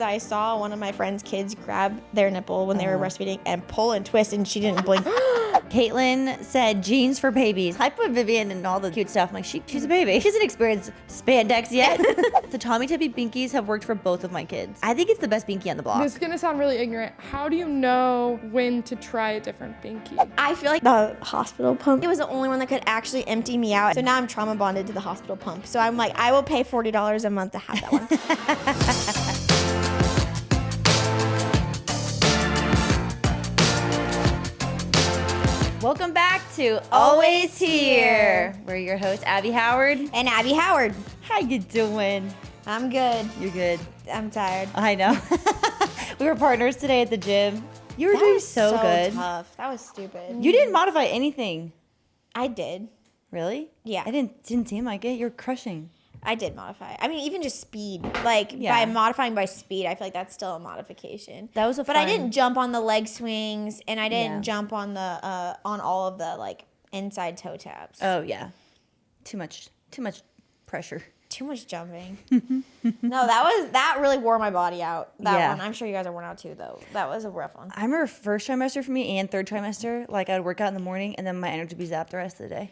I saw one of my friend's kids grab their nipple when they were breastfeeding and pull and twist, and she didn't blink. Caitlin said jeans for babies. I put Vivian and all the cute stuff. I'm like, she's a baby. She hasn't experienced spandex yet. The Tommy Tippy binkies have worked for both of my kids. I think it's the best binky on the block. This is gonna sound really ignorant. How do you know when to try a different binky? I feel like the hospital pump, it was the only one that could actually empty me out. So now I'm trauma bonded to the hospital pump. So I'm like, I will pay $40 a month to have that one. Welcome back to Always Here. We're your hosts, Abby Howard. And Abby Howard. How you doing? I'm good. You're good. I'm tired. I know. We were partners today at the gym. You were doing so good. Tough. That was stupid. You didn't modify anything. I did. Really? Yeah. I didn't seem like it. You're crushing. I did modify. I mean, even just speed. Like, by modifying by speed, I feel like that's still a modification. That was But I didn't jump on the leg swings, and I didn't jump on the on all of the like inside toe taps. Oh yeah. Too much pressure. Too much jumping. No, that really wore my body out. That one. I'm sure you guys are worn out too, though. That was a rough one. I remember first trimester for me and third trimester, like I'd work out in the morning and then my energy would be zapped the rest of the day.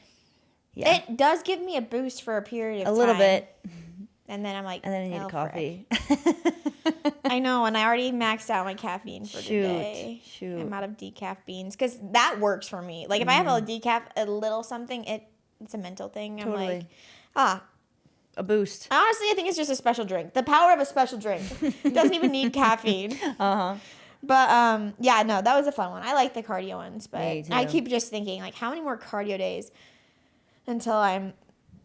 Yeah. It does give me a boost for a period of time. A little bit. And then I'm like, and then I need a coffee. I know, and I already maxed out my caffeine for today. Shoot. I'm out of decaf beans because that works for me. Like if I have a decaf, a little something, it's a mental thing. I'm like, a boost. Honestly, I think it's just a special drink. The power of a special drink. It doesn't even need caffeine. But yeah, no, that was a fun one. I like the cardio ones, but I keep just thinking like, how many more cardio days until I'm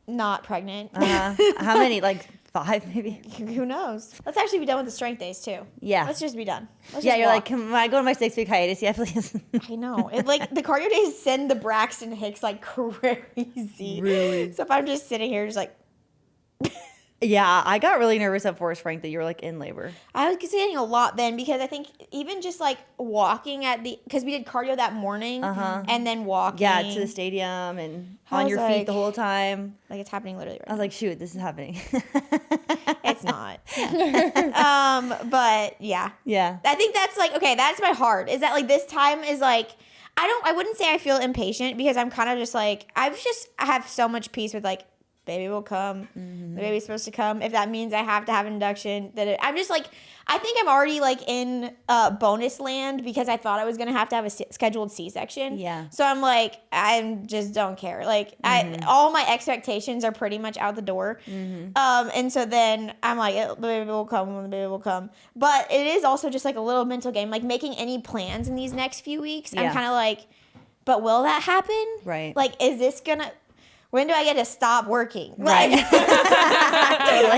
not pregnant? How many? Like 5 maybe? Who knows? Let's actually be done with the strength days too. Yeah. Let's just be done. Let's you're walk. like, can I go on my 6-week hiatus? Yeah, please. I know. It like the cardio days send the Braxton Hicks like crazy. Really? So if I'm just sitting here just like yeah, I got really nervous at first, Frank, that you were like in labor. I was getting a lot then because I think even just like walking because we did cardio that morning and then walking. Yeah, to the stadium and on your feet the whole time. Like it's happening literally right I was like, shoot, this is happening. It's not. But yeah. Yeah. I think that's like, okay, that's my heart. Is that like this time is like, I wouldn't say I feel impatient because I'm kind of just like, I have so much peace with like, baby will come. The baby's supposed to come. If that means I have to have induction, I'm just like, I think I'm already like in bonus land because I thought I was gonna have to have a scheduled C-section. Yeah. So I'm like, I just don't care. Like all my expectations are pretty much out the door. And so then I'm like, the baby will come when the baby will come. But it is also just like a little mental game, like making any plans in these next few weeks. I'm kind of like, but will that happen? Right. Like, is this gonna? When do I get to stop working? Right. Like,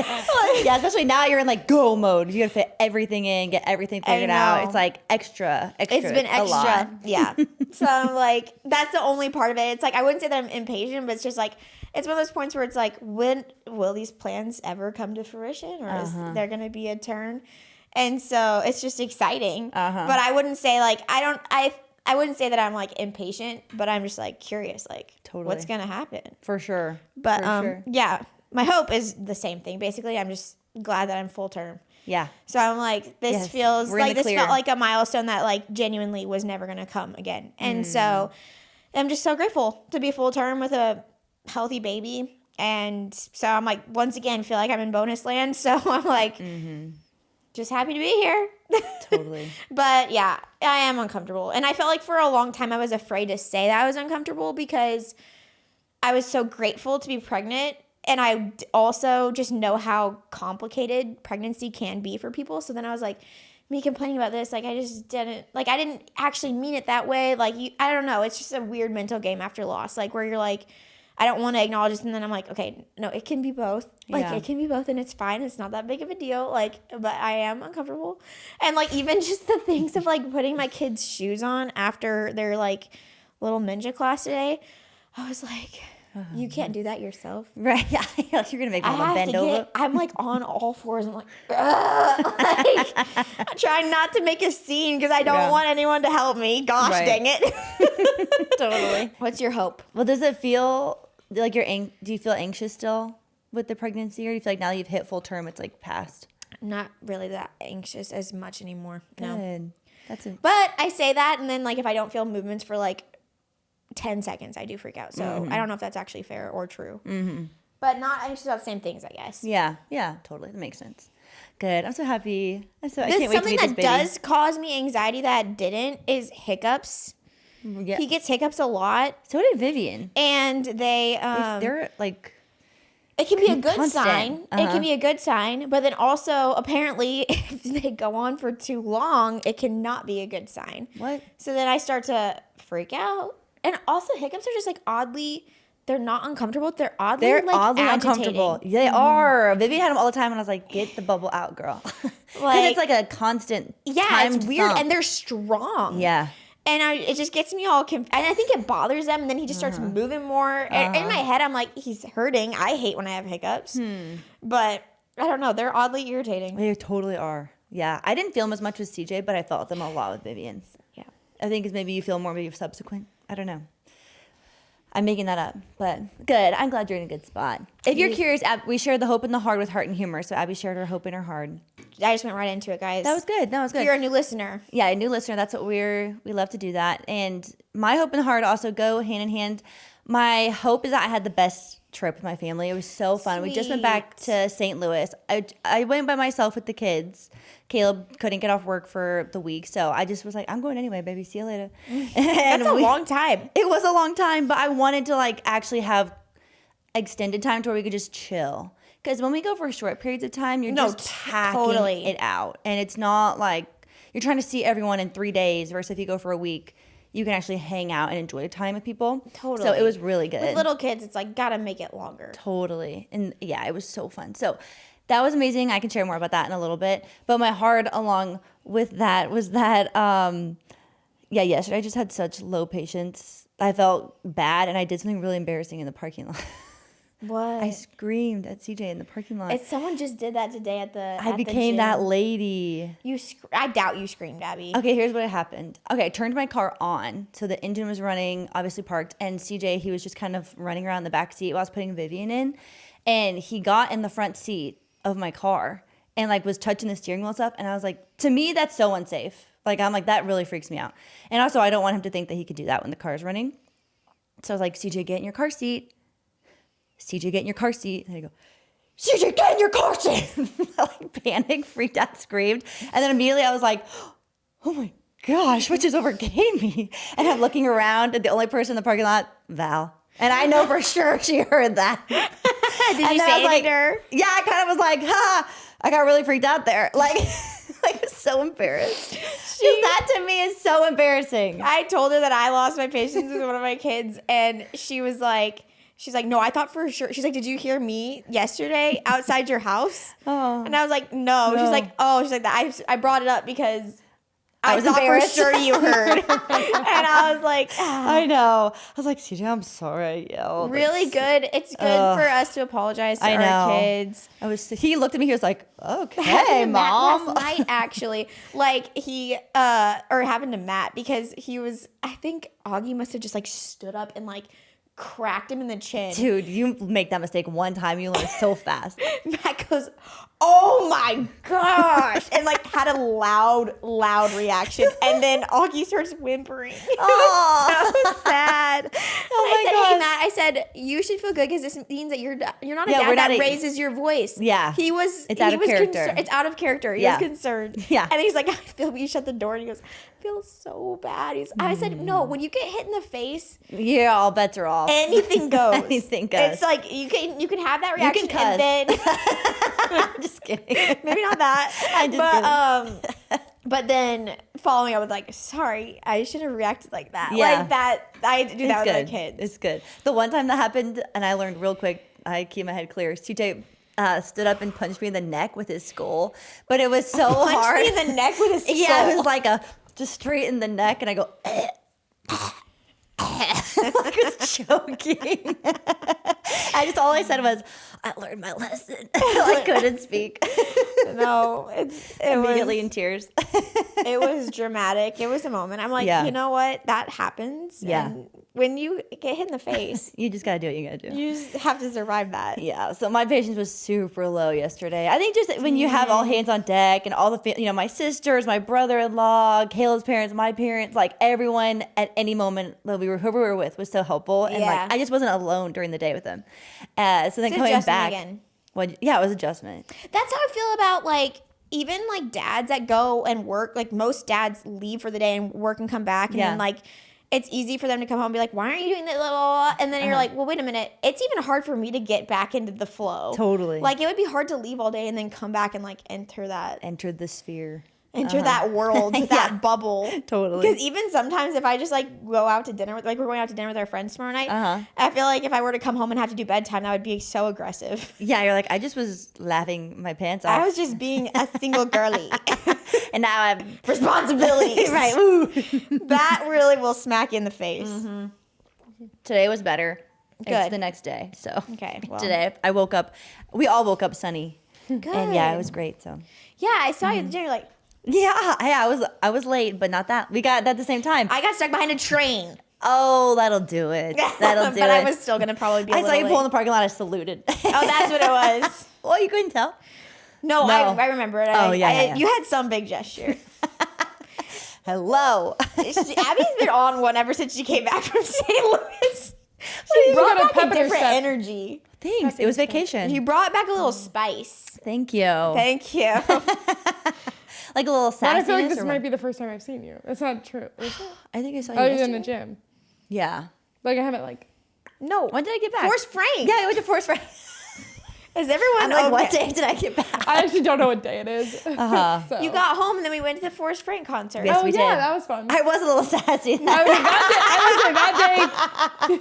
totally. Yeah, especially now you're in like go mode. You gotta fit everything in, get everything figured out. It's like extra. It's been extra. Yeah. So I'm like, that's the only part of it. It's like, I wouldn't say that I'm impatient, but it's just like, it's one of those points where it's like, when will these plans ever come to fruition? Or is there going to be a turn? And so it's just exciting. But I wouldn't say like, I wouldn't say that I'm like impatient, but I'm just like curious, like what's gonna happen for sure. But yeah, my hope is the same thing. Basically, I'm just glad that I'm full term. Yeah. So I'm like, this feels like this felt like a milestone that like genuinely was never gonna come again, and so I'm just so grateful to be full term with a healthy baby, and so I'm like once again feel like I'm in bonus land. So I'm like. Just happy to be here. Totally. But yeah, I am uncomfortable. And I felt like for a long time I was afraid to say that I was uncomfortable because I was so grateful to be pregnant. And I also just know how complicated pregnancy can be for people. So then I was like, me complaining about this, like I just didn't, like I didn't actually mean it that way. Like I don't know. It's just a weird mental game after loss. Like where you're like, I don't want to acknowledge this, and then I'm like, okay, no, it can be both. Like, it can be both, and it's fine. It's not that big of a deal. Like, but I am uncomfortable. And, like, even just the things of, like, putting my kids' shoes on after their, like, little ninja class today, I was like, you can't do that yourself. Right. You're going to make mama bend over. I'm, like, on all fours. I'm like, like, I'm trying not to make a scene because I don't want anyone to help me. Gosh dang it. Totally. What's your hope? Well, does it feel like do you feel anxious still with the pregnancy, or do you feel like now that you've hit full term, it's like past? Not really that anxious as much anymore. No. Good. That's it. But I say that, and then like if I don't feel movements for like 10 seconds, I do freak out. So I don't know if that's actually fair or true. But not anxious about the same things, I guess. Yeah, totally. That makes sense. Good. I'm so happy. I can't wait to Something meet this that baby. does cause me anxiety that didn't is hiccups. Yeah. He gets hiccups a lot, So did Vivian. and They're like, it can be a good constant. sign. It can be a good sign, but then also apparently if they go on for too long, it cannot be a good sign. what? So then I start to freak out. And also hiccups are just like oddly, they're not uncomfortable. They're oddly like agitating. uncomfortable. They are. Vivian had them all the time, and I was like, "Get the bubble out, girl." Because it's like a constant. Yeah, it's timed weird, thump. and they're strong. Yeah. And it just gets me all and I think it bothers them, and then he just starts moving more. And in my head, I'm like, he's hurting. I hate when I have hiccups. But I don't know. They're oddly irritating. They totally are. Yeah, I didn't feel them as much with CJ, but I felt them a lot with Vivian. Yeah. I think it's maybe you feel more maybe subsequent. I don't know. I'm making that up, but good. I'm glad you're in a good spot. If you're curious, we shared the hope and the hard with heart and humor. So Abby shared her hope and her hard. I just went right into it, guys. That was good. If you're a new listener. Yeah, a new listener. That's what we love to do that. And my hope and heart also go hand in hand. My hope is that I had the best trip with my family. It was so fun. We just went back to St. Louis. I went by myself with the kids. Caleb couldn't get off work for the week, so I just was like, I'm going anyway, baby. See you later. That's a long time. It was a long time, but I wanted to like actually have extended time to where we could just chill. Because when we go for short periods of time, you're just packing it out. And it's not like you're trying to see everyone in 3 days versus if you go for a week, you can actually hang out and enjoy time with people. Totally. So it was really good. With little kids, it's like, gotta make it longer. Totally. And yeah, it was so fun. So that was amazing. I can share more about that in a little bit. But my heart along with that was that, yesterday I just had such low patience. I felt bad and I did something really embarrassing in the parking lot. What? I screamed at CJ in the parking lot. Someone just did that today at the I became that gym. lady. I doubt you screamed, Abby. Okay, here's what happened. Okay, I turned my car on. So the engine was running, obviously parked. And CJ, he was just kind of running around the back seat while I was putting Vivian in. And he got in the front seat of my car and like was touching the steering wheel and stuff. And I was like, to me, that's so unsafe. Like, I'm like, that really freaks me out. And also, I don't want him to think that he could do that when the car is running. So I was like, CJ, get in your car seat. CJ, get in your car seat. And I go, CJ, get in your car seat. I like panicked, freaked out, screamed. And then immediately I was like, oh my gosh, what just overcame me? And I'm looking around and the only person in the parking lot, Val. And I know for sure she heard that. Did you say anything to her? Yeah, I kind of was like, I got really freaked out there. Like, I was so embarrassed. That to me is so embarrassing. I told her that I lost my patience with one of my kids, and she's like, no, I thought for sure. She's like, did you hear me yesterday outside your house? Oh. And I was like, no. She's like, oh, she's like, I brought it up because I was thought for embarrassed. sure you heard. And I was like, I know. I was like, CJ, I'm sorry. Yo, really good. It's good for us to apologize to our kids. He looked at me. He was like, okay, Mom. Last night, actually, like he or happened to Matt because he was. I think Augie must have just like stood up and like cracked him in the chin. Dude, you make that mistake one time, you learn so fast. Matt goes, oh my gosh, and like had a loud reaction, and then Augie starts whimpering. Oh, so sad. Oh my gosh. Hey gosh. Matt, I said you should feel good because this means that you're not a we're dad that not raises your voice. Yeah. It's out of character. It's out of character. He Yeah. was concerned. Yeah. And he's like, I feel you shut the door, and he goes, I feel so bad. I said, no, when you get hit in the face, yeah, all bets are off. anything goes. Anything goes. It's like you can have that You reaction, can cuss. and then I'm just kidding. maybe not that. I'm just kidding. But then following up with like, sorry, I should have reacted like that. Yeah. Like that. I do that with my kids. It's good. The one time that happened, and I learned real quick, I keep my head clear. CJ stood up and punched me in the neck with his skull, but it was so hard. Punched me in the neck with his skull. Yeah, it was like just straight in the neck, and I go, like I was choking. All I said was, I learned my lesson. I couldn't speak. No, it Immediately was in tears. it was dramatic. It was a moment. I'm like, Yeah. you know what? That happens. Yeah. And when you get hit in the face, You just gotta do what you gotta do. you just have to survive that. Yeah, so my patience was super low yesterday. I think just when you have all hands on deck and all the, my sisters, my brother-in-law, Caleb's parents, my parents, like everyone at any moment that whoever we were with was so helpful. And Yeah. like, I just wasn't alone during the day with them. So then It's coming adjustment back. again. Yeah, it was adjustment. That's how I feel about like even like dads that go and work. Like most dads leave for the day and work and come back, and Yeah. then like it's easy for them to come home and be like, "Why aren't you doing that?" Blah, blah, blah. And then you're like, "Well, wait a minute. It's even hard for me to get back into the flow." Totally. Like it would be hard to leave all day and then come back and like enter Entered the sphere. that world, Yeah. that bubble. Totally. Because even sometimes if I just like go out to dinner with, like we're going out to dinner with our friends tomorrow night, Uh-huh. I feel like if I were to come home and have to do bedtime, that would be so aggressive. Yeah, you're like, I just was laughing my pants off. I was just being a single girly. and now I'm Responsibilities. right. Ooh. That really will smack you in the face. Today was better. It's Good. the next day. So Okay, well. today I woke up. We all woke up sunny. Good. And yeah, it was great. So Yeah, I saw you at the dinner. Like, yeah, I was late, but not that. We got that at the same time. I got stuck behind a train. Oh, that'll do it. That'll do but it. I was still gonna probably be. I a saw little you pull in late. the parking lot. I saluted. Oh, that's what it was. Well, you couldn't tell. No, No. I remember it. Oh, yeah. You had some big gesture. Hello. Abby's been on one ever since she came back from St. Louis. She You brought gotta back a pepper different step. energy. Thanks. It was vacation. She brought back a little spice. Thank you. Thank you. Like a little But I sassiness. feel like this or might what? be the first time I've seen you. That's not true. Is it? I think I saw you. Oh, you're in yesterday. the gym. Yeah. Like I haven't like. No. When did I get back? Force Frank. Yeah, I went to Force Frank. Is everyone I'm like, what okay? day did I get back? I actually don't know what day it is. Uh-huh. So. You got home and then we went to the Force Frank concert. Yes, Oh we yeah, did. that was fun. I was a little sassy. I was like, that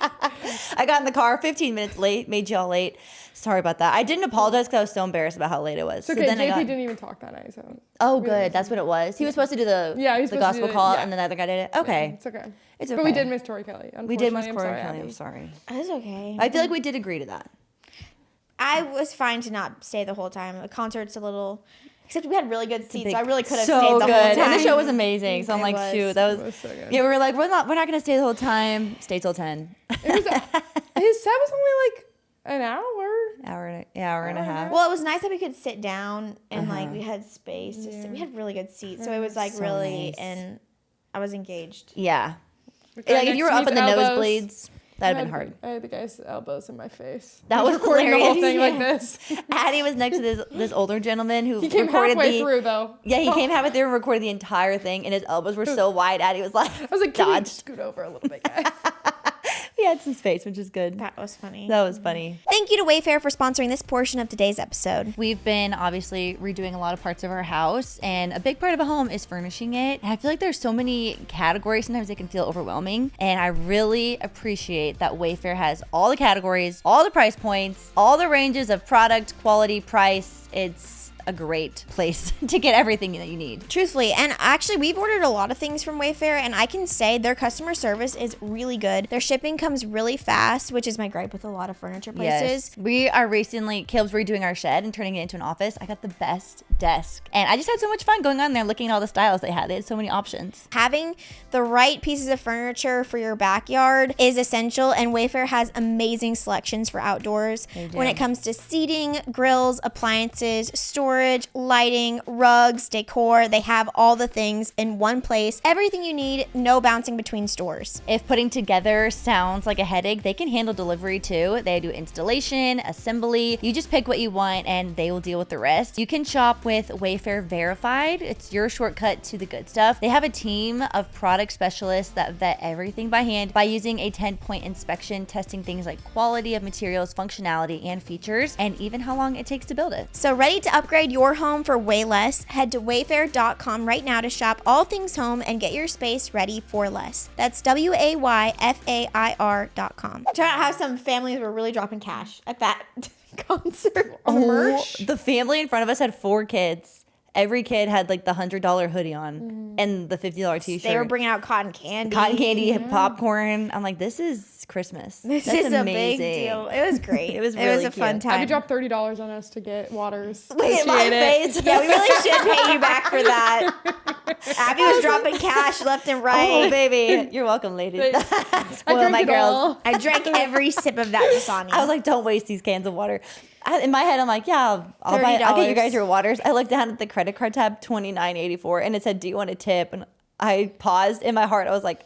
day. I got in the car 15 minutes late, made y'all late. Sorry about that. I didn't apologize because I was so embarrassed about how late it was. It's okay. So then JP I got, didn't even talk that night, so. oh, good. That's what it was. He was supposed to do the, Yeah, he was the supposed to gospel do it, call, yeah. and then the other guy did it. Okay. It's okay. It's But we okay. did miss Tori Kelly. We did miss Unfortunately, Corey I'm sorry, Kelly. I'm Abby. sorry. That's okay. I feel like we did agree to that. I was fine to not stay the whole time. The concert's a little, except we had really good seats, so I Big- really could have so stayed the good. whole time. And the show was amazing. So I'm It like, was. shoot, that It was. was so good. Yeah, we were like, we're not gonna stay the whole time. Stay till 10. His set was only like an hour. hour and a half. Well, it was nice that we could sit down and like we had space. To sit. We had really good seats, so it was like So really, nice. and I was engaged. Yeah. The guy Like if next you were to up in me's the elbows. nosebleeds, that'd have been hard. I had the guy's elbows in my face. That He was recording the whole hilarious. thing like Yeah. this. Addie was next to this older gentleman who He came recorded halfway the. through though. Yeah, he came halfway through and recorded the entire thing, and his elbows were so wide. Addie was like, I was like, can we dodged. scoot over a little bit, guys? We had some space, which is good. That was funny. That was funny. Thank you to Wayfair for sponsoring this portion of today's episode. We've been obviously redoing a lot of parts of our house, and a big part of a home is furnishing it. And I feel like there's so many categories, sometimes it can feel overwhelming. And I really appreciate that Wayfair has all the categories, all the price points, all the ranges of product, quality, price. It's a great place to get everything that you need. Truthfully, and actually we've ordered a lot of things from Wayfair, and I can say their customer service is really good. Their shipping comes really fast, which is my gripe with a lot of furniture places. Yes. We are recently, Caleb's redoing our shed and turning it into an office. I got the best desk. And I just had so much fun going on there looking at all the styles they had. They had so many options. Having the right pieces of furniture for your backyard is essential, and Wayfair has amazing selections for outdoors. They do. When it comes to seating, grills, appliances, storage, lighting, rugs, decor, they have all the things in one place. Everything you need, no bouncing between stores. If putting together sounds like a headache, they can handle delivery too. They do installation, assembly. You just pick what you want and they will deal with the rest. You can shop with Wayfair Verified. It's your shortcut to the good stuff. They have a team of product specialists that vet everything by hand by using a 10-point inspection, testing things like quality of materials, functionality, and features, and even how long it takes to build it. So ready to upgrade your home for way less? Head to wayfair.com right now to shop all things home and get your space ready for less. That's WAYFAIR.com. Turn out how some families were really dropping cash at that concert. On the merch? The family in front of us had 4 kids. Every kid had like the $100 hoodie on and the $50 t-shirt. They were bringing out cotton candy. Cotton candy, popcorn. I'm like, this is Christmas. This That's is amazing. a big deal. It was great. It was It really was a fun cute. I time. could drop $30 on us to get waters. Look at my face. Yeah, we really should pay you back for that. Abby was dropping cash left and right. Oh, baby. You're welcome, lady. I Spoil drank my it girls. all. I drank every sip of that Dasani. I was like, don't waste these cans of water. In my head, I'm like, yeah, I'll get you guys your waters. I looked down at the credit card tab, $29.84, and it said, do you want a tip? And I paused. In my heart, I was like,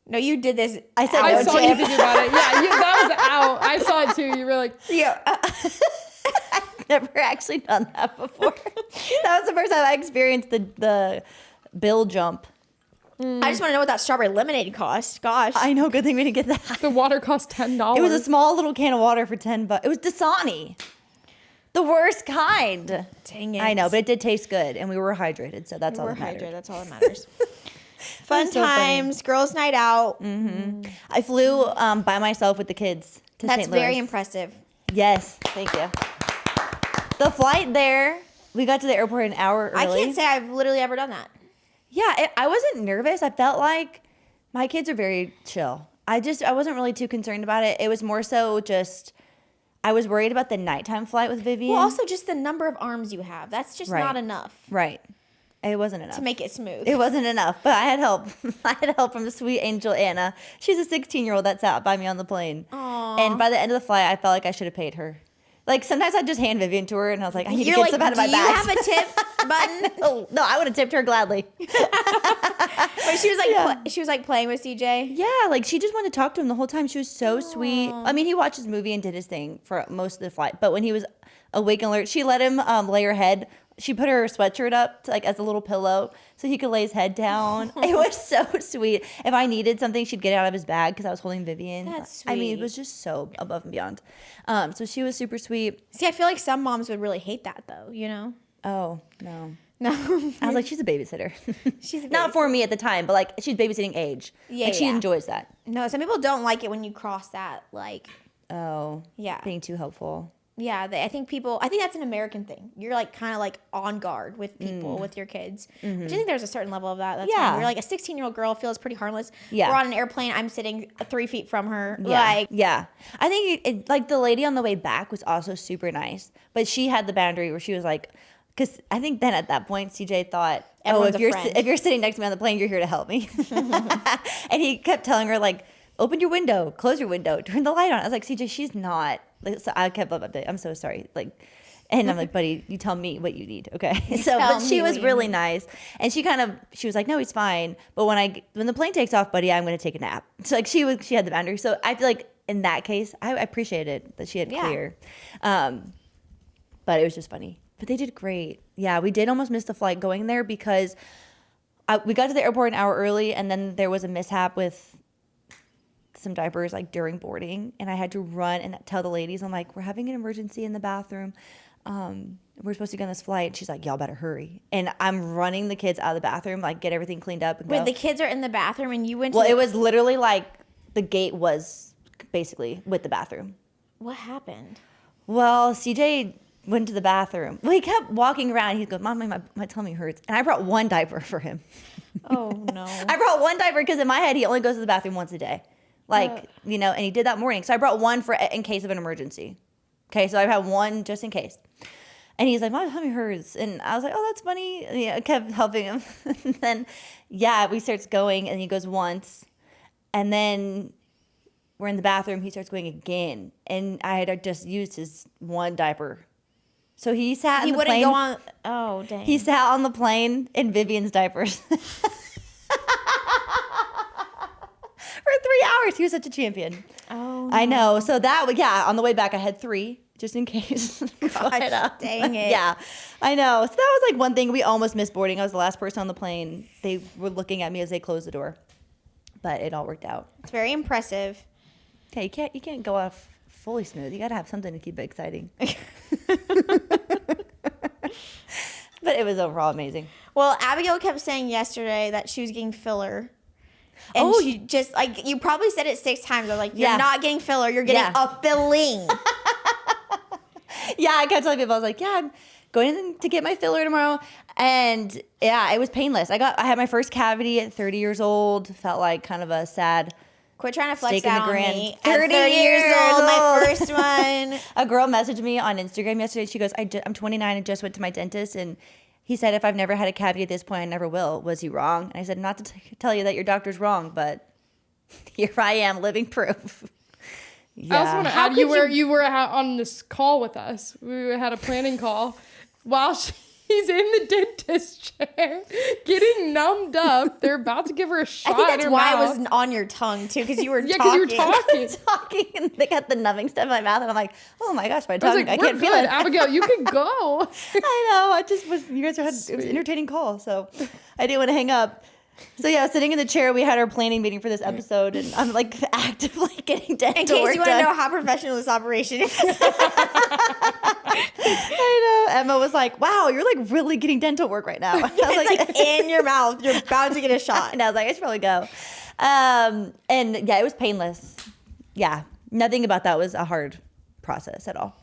no, you did this. I said, I no saw you tip. thinking about it. Yeah, that was out. I saw it too. You were like, Yeah. I've never actually done that before. That was the first time I experienced the bill jump. I just want to know what that strawberry lemonade cost. Gosh. I know, good thing we didn't get that. the water cost $10. It was a small little can of water for $10. It was Dasani. The worst kind. Dang it. I know, but it did taste good, and we were hydrated, so that's all We're that mattered. hydrated. That's all that matters. Fun so funny. times, girls' night out. I flew by myself with the kids to That's St. Louis. very impressive. Yes, thank you. The flight there, we got to the airport an hour early. I can't say I've literally ever done that. Yeah, I wasn't nervous. I felt like my kids are very chill. I wasn't really too concerned about it. It was more so just I was worried about the nighttime flight with Vivian. Well, also just the number of arms you have. That's just Right. not enough Right. It wasn't enough. to make it smooth. It wasn't enough, but I had help. I had help from the sweet angel Anna. She's a 16-year-old that sat by me on the plane. Aww. And by the end of the flight, I felt like I should have paid her. Like, sometimes I'd just hand Vivian to her, and I was like, I need You're to like, get some out of do my you bags. have a tip button? No, I would have tipped her gladly. But she was like, Yeah. she was like playing with CJ. Yeah, like, she just wanted to talk to him the whole time. She was so sweet. I mean, he watched his movie and did his thing for most of the flight, but when he was awake and alert, she let him lay her head. She put her sweatshirt up to, like, as a little pillow so he could lay his head down. It was so sweet. If I needed something, she'd get it out of his bag because I was holding Vivian. That's I mean, it sweet. was just so above and beyond. So she was super sweet. See, I feel like some moms would really hate that though, you know? Oh, no. No. I was like, she's a babysitter. She's a Not for me at the time, but, like, she's babysitting age. Yeah, Like, she yeah. enjoys that. No, some people don't like it when you cross that, like, Oh. Yeah. Being too helpful. yeah, I think that's an American thing. You're like kind of like on guard with people, with your kids. Which I think there's a certain level of that. That's Yeah. fine. You're like a 16-year-old girl feels pretty harmless. Yeah. We're on an airplane. I'm sitting 3 feet from her. Yeah. Like, yeah. I think like the lady on the way back was also super nice, but she had the boundary where she was like, because I think then at that point CJ thought, Everyone's oh, a friend. if you're sitting next to me on the plane, you're here to help me. And he kept telling her like, open your window, close your window, turn the light on. I was like, CJ, she's not. Like, so I kept up I'm so sorry. Like, and I'm like, buddy, you tell me what you need, okay? So, tell but she me was what you really need. nice, and she was like, no, he's fine. But when the plane takes off, buddy, I'm gonna take a nap. So like she had the boundary. So I feel like in that case, I appreciated that she had Yeah. clear. But it was just funny. But they did great. Yeah, we did almost miss the flight going there because we got to the airport an hour early, and then there was a mishap with some diapers like during boarding, and I had to run and tell the ladies, I'm like, we're having an emergency in the bathroom. We're supposed to go on this flight. She's like, y'all better hurry. And I'm running the kids out of the bathroom, like get everything cleaned up and when go. the kids are in the bathroom and you went to Well, it was literally like the gate was basically with the bathroom. what happened? Well, CJ went to the bathroom. Well, he kept walking around. He goes, Mom, my tummy hurts. And I brought one diaper for him. Oh, no. I brought one diaper because in my head, he only goes to the bathroom once a day. Like, and he did that morning. So I brought one in case of an emergency. Okay, so I had one just in case. And he's like, my tummy hurts. And I was like, oh, that's funny. And, I kept helping him. And then, we starts going, and he goes once. And then we're in the bathroom. He starts going again. And I had just used his one diaper. So he sat He in the wouldn't plane. go on. Oh, dang. He sat on the plane in Vivian's diapers. For 3 hours. He was such a champion. Oh, I know. So on the way back, I had 3 just in case. Gosh, dang it. Yeah, I know. So that was like one thing. We almost missed boarding. I was the last person on the plane. They were looking at me as they closed the door, but it all worked out. It's very impressive. Okay, you can't go off fully smooth. You got to have something to keep it exciting. But it was overall amazing. Well, Abigail kept saying yesterday that she was getting filler. And Oh, she just, like, you probably said it 6 times. I was like, you're Yeah. not getting filler. You're getting Yeah. a filling. Yeah, I kept telling people, I was like, going to get my filler tomorrow. And yeah, it was painless. I had my first cavity at 30 years old. Felt like kind of a sad Quit trying to flex stake in that the on ground. me. 30 At 30 years old, my first one. A girl messaged me on Instagram yesterday. She goes, I'm 29 and just went to my dentist, and he said if I've never had a cavity at this point, I never will. Was he wrong? And I said, not to tell you that your doctor's wrong, but here I am, living proof. I also want to add, you were on this call with us. We had a planning call while she's in the dentist chair, getting numbed up. They're about to give her a shot. I think that's in her why mouth. it was on your tongue too, because you were Yeah, talking. because you were talking. Talking, and they got the numbing stuff in my mouth, and I'm like, oh my gosh, my I tongue, was like, I we're can't feel good, it. Abigail. You can go. I know. I just was. You guys had. It was an entertaining call, so I didn't want to hang up. So yeah, sitting in the chair, we had our planning meeting for this episode, and I'm like actively getting dental In case work you want to done. know how professional this operation is. I know. Emma was like, "Wow, you're like really getting dental work right now." I was It's like in your mouth. You're about to get a shot. and I was like, "I should probably go." And yeah, it was painless. Yeah, nothing about that was a hard process at all.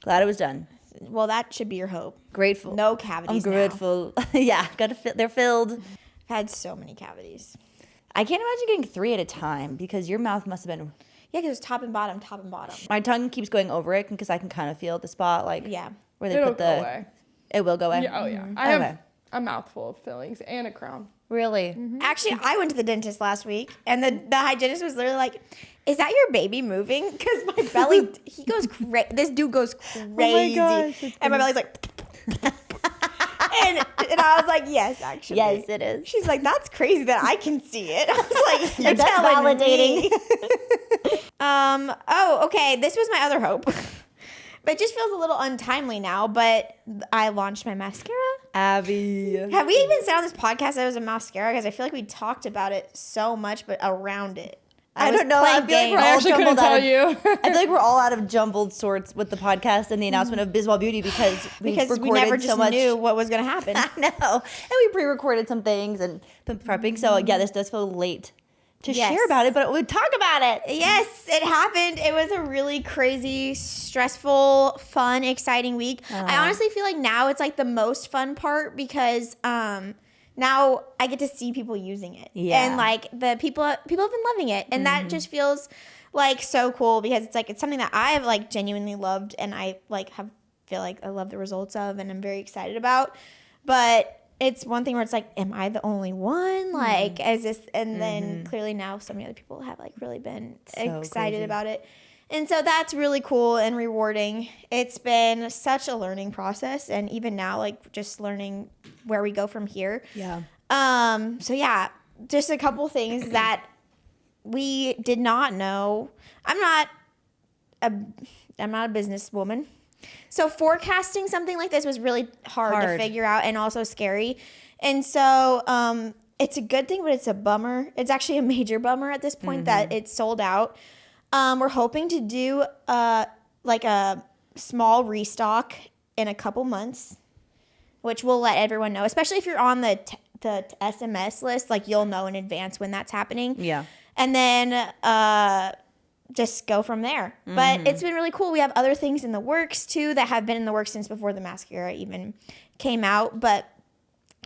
Glad it was done. Well, that should be your hope. Grateful. No cavities. I'm grateful. Yeah, they're filled. I've had so many cavities. I can't imagine getting 3 at a time because your mouth must have been. Yeah, because it's top and bottom, top and bottom. My tongue keeps going over it because I can kind of feel the spot, like Yeah. where they It'll put go the. away. It will go away. Yeah, oh yeah. Mm-hmm. I have Okay. a mouthful of fillings and a crown. Really? Actually, I went to the dentist last week, and the hygienist was literally like, "Is that your baby moving?" Because my belly, he goes crazy. This dude goes crazy, gosh, and my belly's like, and I was like, "Yes, actually, Yes, it is. She's like, "That's crazy that I can see it." I was like, "You're That's telling validating. me." Oh, okay. This was my other hope, but it just feels a little untimely now. But I launched my mascara. Abby. Have we even said on this podcast that it was a mascara? Because I feel like we talked about it so much, but around it. I was don't know. I playing feel like we're games. I all actually couldn't jumbled out tell of, you. I feel like we're all out of jumbled sorts with the podcast and the announcement of Biswell Beauty because we never just so much. knew what was going to happen. I know. And we pre-recorded some things and been prepping. So yeah, this does feel late to Yes. share about it, but we'd talk about it. Yes, it happened. It was a really crazy, stressful, fun, exciting week. I honestly feel like now it's like the most fun part because now I get to see people using it. Yeah. And like the people have been loving it. And that just feels like so cool because it's something that I have like genuinely loved and I like feel like I love the results of and I'm very excited about. But it's one thing where it's like, am I the only one? Like, is this? And then clearly now so many other people have like really been excited crazy. about it. And so that's really cool and rewarding. It's been such a learning process. And even now, like just learning where we go from here. Yeah. So yeah, just a couple things that we did not know. I'm not a businesswoman. So forecasting something like this was really hard to figure out and also scary. And so it's a good thing, but it's a bummer. It's actually a major bummer at this point that it's sold out. We're hoping to do like a small restock in a couple months, which we'll let everyone know, especially if you're on the SMS list, like you'll know in advance when that's happening. Yeah. And then just go from there. But it's been really cool. We have other things in the works too that have been in the works since before the mascara even came out. But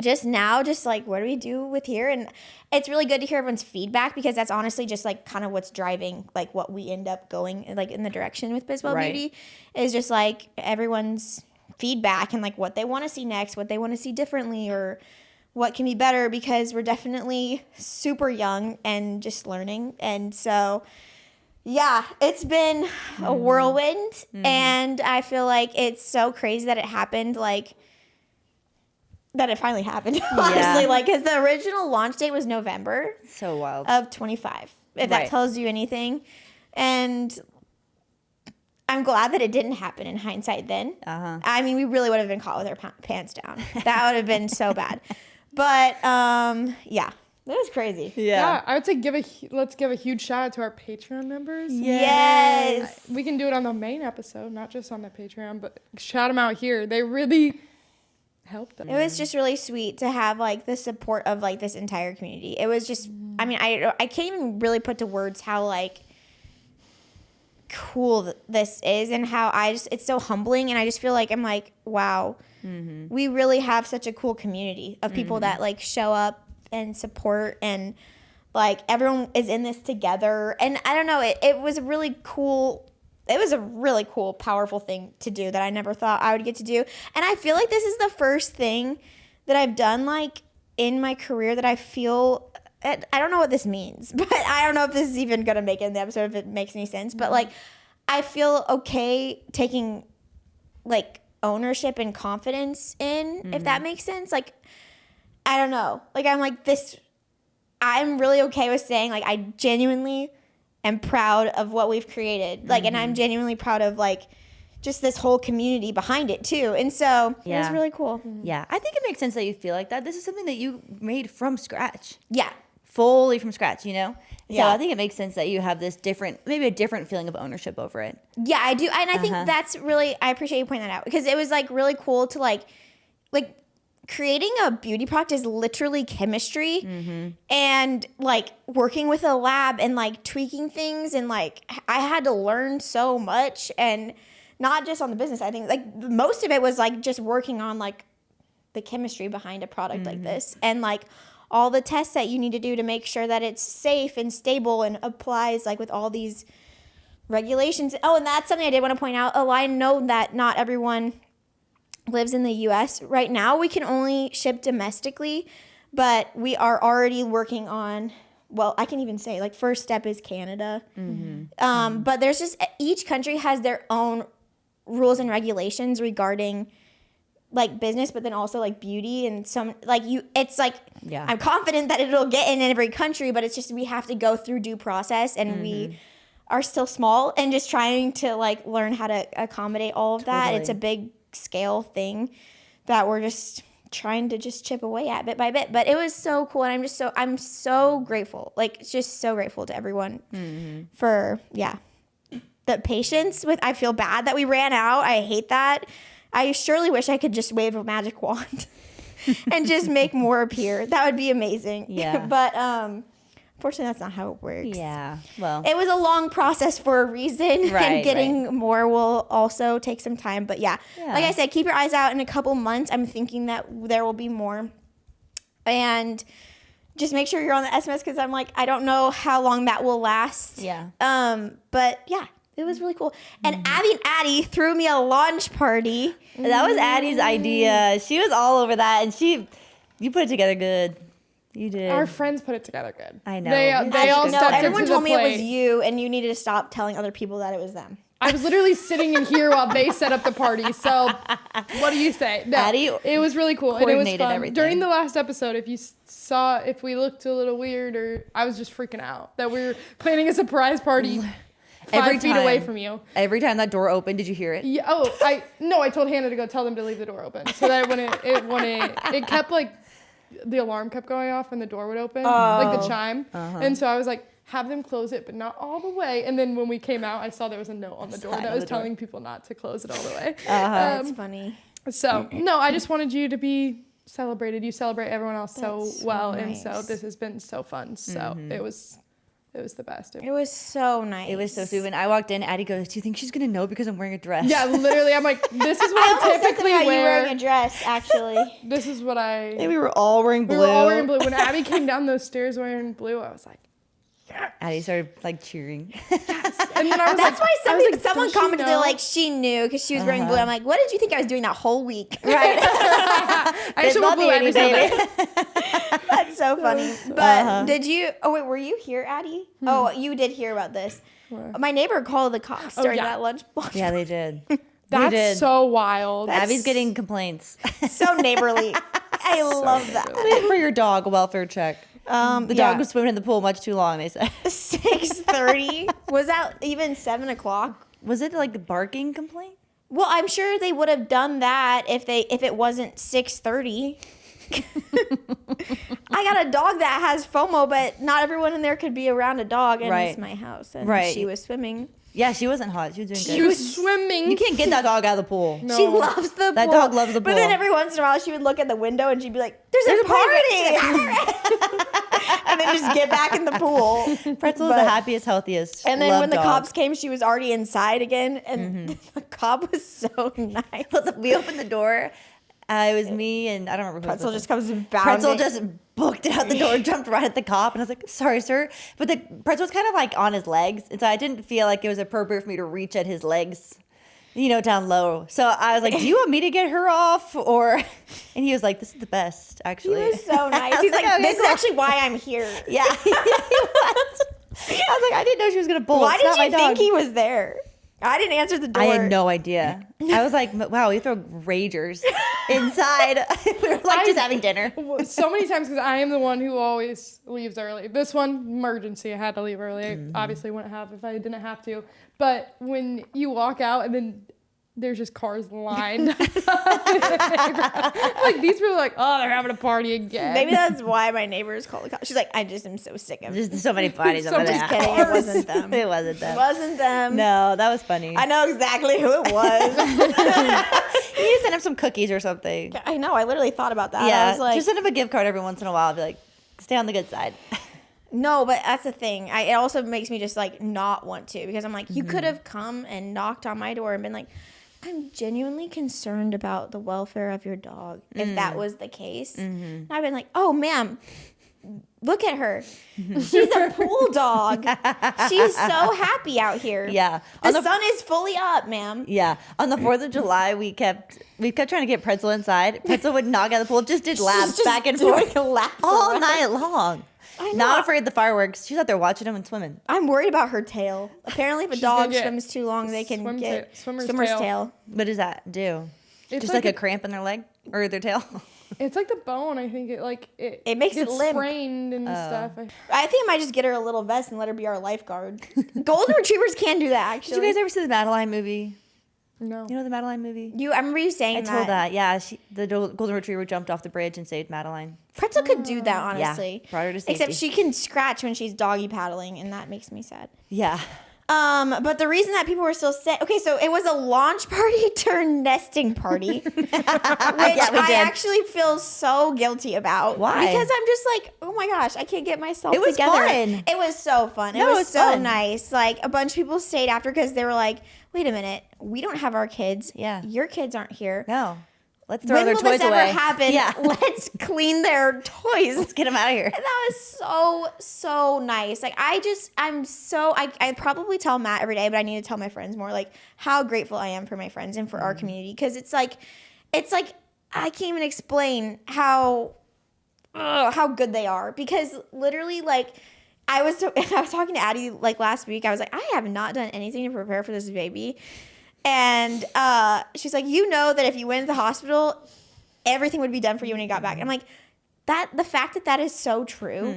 just now, just like, what do we do with here? And it's really good to hear everyone's feedback because that's honestly just like kind of what's driving like what we end up going like in the direction with Biswell Right. Beauty is just like everyone's feedback and like what they want to see next, what they want to see differently or what can be better because we're definitely super young and just learning. And so yeah, it's been a whirlwind and I feel like it's so crazy that it happened that it finally happened, honestly. Like, because the original launch date was November So wild. of 25, if that Right. tells you anything. And I'm glad that it didn't happen in hindsight then. I mean, we really would have been caught with our pants down. That would have been so bad. But, yeah, that was crazy. Yeah, I would say let's give a huge shout out to our Patreon members. Yes. We can do it on the main episode, not just on the Patreon, but shout them out here. They really helped us. It was just really sweet to have like the support of like this entire community. It was just, I mean, I can't even really put to words how like cool this is and how it's so humbling and I just feel like I'm like, wow, we really have such a cool community of people that like show up and support, and like everyone is in this together. And I don't know, it was a really cool, powerful thing to do that I never thought I would get to do. And I feel like this is the first thing that I've done like in my career that I feel, I don't know what this means, but I don't know if this is even going to make it in the episode, if it makes any sense. But like, I feel okay taking like ownership and confidence in, if that makes sense. Like, I don't know. Like, I'm really okay with saying like, I genuinely am proud of what we've created. Like, and I'm genuinely proud of like, just this whole community behind it too. And so it was really cool. Yeah. I think it makes sense that you feel like that. This is something that you made from scratch. Yeah. Fully from scratch, you know? Yeah. So I think it makes sense that you have this maybe a different feeling of ownership over it. Yeah, I do. And I think that's really, I appreciate you pointing that out, because it was like really cool to like creating a beauty product is literally chemistry and like working with a lab and like tweaking things. And like, I had to learn so much, and not just on the business. I think like most of it was like just working on like the chemistry behind a product like this, and like all the tests that you need to do to make sure that it's safe and stable and applies like with all these regulations. Oh, and that's something I did want to point out. Oh, I know that not everyone lives in the U.S. Right now. We can only ship domestically, but we are already working on, well, I can even say like first step is Canada. But there's just, each country has their own rules and regulations regarding like business, but then also like beauty, and some like it's like, I'm confident that it'll get in every country, but it's just, we have to go through due process, and we are still small and just trying to like learn how to accommodate all of that. It's a big scale thing that we're just trying to just chip away at bit by bit. But it was so cool, and I'm so grateful. Like, just so grateful to everyone for the patience with. I feel bad that we ran out. I hate that. I surely wish I could just wave a magic wand and just make more appear. That would be amazing. Yeah. But unfortunately, that's not how it works. Yeah. Well, it was a long process for a reason, and getting more will also take some time. But yeah, like I said, keep your eyes out. In a couple months, I'm thinking that there will be more. And just make sure you're on the SMS, because I'm like, I don't know how long that will last. Yeah. But yeah. It was really cool. And Abby and Addie threw me a launch party. That was Addie's idea. She was all over that, and you put it together good. You did. Our friends put it together good. I know. They all stepped into everyone the told me it plate. was you, and you needed to stop telling other people that it was them. I was literally sitting in here while they set up the party. So, what do you say? No, Addie it was really cool. And it was coordinated fun. everything. During the last episode, if you saw, if we looked a little weird, or I was just freaking out that we were planning a surprise party 5 feet away from you. Every time that door opened, did you hear it? Yeah. Oh, I told Hannah to go tell them to leave the door open, so that when it kept like, the alarm kept going off when the door would open, like the chime. And so I was like, have them close it, but not all the way. And then when we came out, I saw there was a note on the door that was telling people not to close it all the way. That's funny. So no, I just wanted you to be celebrated. You celebrate everyone else so well, nice. and so this has been so fun. So it was the best. It was so nice. It was so sweet. When I walked in, Addie goes, "Do you think she's gonna know because I'm wearing a dress?" Yeah, literally. I'm like, this is what I typically wear. You wear. wearing a dress, actually. This is what I. And we were all wearing blue. We were all wearing blue. When Abby came down those stairs wearing blue, I was like, Addie started like cheering. and then I was That's like, why like, someone "Does she commented know?" like she knew because she was wearing blue. I'm like, what did you think I was doing that whole week? Right. I should wear blue every Sunday. That's so funny. But did you? Oh wait, were you here, Addie? Oh, you did hear about this. My neighbor called the cops during that lunch. Yeah, they did. That's so wild. Abby's getting complaints. So neighborly. I love that. For your dog, a welfare check. The dog was swimming in the pool much too long, they said. 6:30. Was that even 7 o'clock? Was it like a barking complaint? Well, I'm sure they would have done that if it wasn't 6:30. I got a dog that has FOMO, but not everyone in there could be around a dog, and it's my house. And she was swimming. Yeah, she wasn't hot. She was doing good. She was swimming. You can't get that dog out of the pool. No. She loves the pool. That dog loves the pool. But then every once in a while, she would look at the window and she'd be like, "There's a party!" And then just get back in the pool. Pretzel is the happiest, healthiest. And then when the dog. cops came, she was already inside again, and the cop was so nice. We opened the door, It was me and I don't remember who Pretzel was just comes bounding. Pretzel just booked it out the door, jumped right at the cop, and I was like, "Sorry, sir," but the Pretzel was kind of like on his legs, and so I didn't feel like it was appropriate for me to reach at his legs, down low. So I was like, "Do you want me to get her off?" And he was like, "This is the best, actually." He was so nice. He's like, okay, "This cool. is actually why I'm here." Yeah, he was. I was like, I didn't know she was gonna bolt. Why It's did not my you think dog. he was there? I didn't answer the door. I had no idea. I was like, wow, we throw ragers inside. We were like just having dinner. So many times because I am the one who always leaves early. This one, emergency, I had to leave early. I obviously wouldn't have if I didn't have to. But when you walk out and then there's just cars lined. Like these people are like, oh, they're having a party again. Maybe that's why my neighbors call the cops. She's like, I just am so sick of it. There's so many bodies So over just there. Just kidding. It wasn't them. It wasn't them. It wasn't them. No, that was funny. I know exactly who it was. You need to send him some cookies or something. I know. I literally thought about that. Yeah, I was like, just send him a gift card every once in a while. I'll be like, stay on the good side. no, but that's the thing. It also makes me just like not want to because I'm like, you could have come and knocked on my door and been like, I'm genuinely concerned about the welfare of your dog. If that was the case, and I've been like, oh, ma'am, look at her. She's a pool dog. She's so happy out here. Yeah. The sun is fully up, ma'am. Yeah. On the 4th of July, we kept trying to get Pretzel inside. Pretzel would knock out the pool, just did laps Just back and doing forth laps all around. night long. I know. Not afraid of the fireworks. She's out there watching them and swimming. I'm worried about her tail. Apparently, if a She's gonna dog get swims too long, they can get swimmer's tail. tail. What does that do? It's Just like a cramp in their leg or their tail? It's like the bone. I think it makes it gets limp. sprained and stuff. I think I might just get her a little vest and let her be our lifeguard. Golden retrievers can do that, actually. Did you guys ever see the Madeline movie? No. You know the Madeline movie? I remember you saying I that. told that. Yeah, the golden retriever jumped off the bridge and saved Madeline. Pretzel could do that, honestly. Yeah, brought her to safety. Except she can scratch when she's doggy paddling, and that makes me sad. Yeah. But the reason that people were still set, okay, so it was a launch party turned nesting party, which I actually feel so guilty about. Why? Because I'm just like, oh my gosh, I can't get myself It was together. fun. It was so fun. No, it was so fun. nice. Like a bunch of people stayed after because they were like, wait a minute, we don't have our kids. Yeah. Your kids aren't here. No. Let's throw When their will toys this away. ever happen? Yeah. Let's clean their toys. Let's get them out of here. And that was so nice. Like I probably tell Matt every day, but I need to tell my friends more, like how grateful I am for my friends and for our community. Cause it's like I can't even explain how good they are, because literally like I was talking to Addie like last week. I was like, I have not done anything to prepare for this baby. And she's like, that if you went to the hospital, everything would be done for you when you got back. I'm like, the fact that is so true.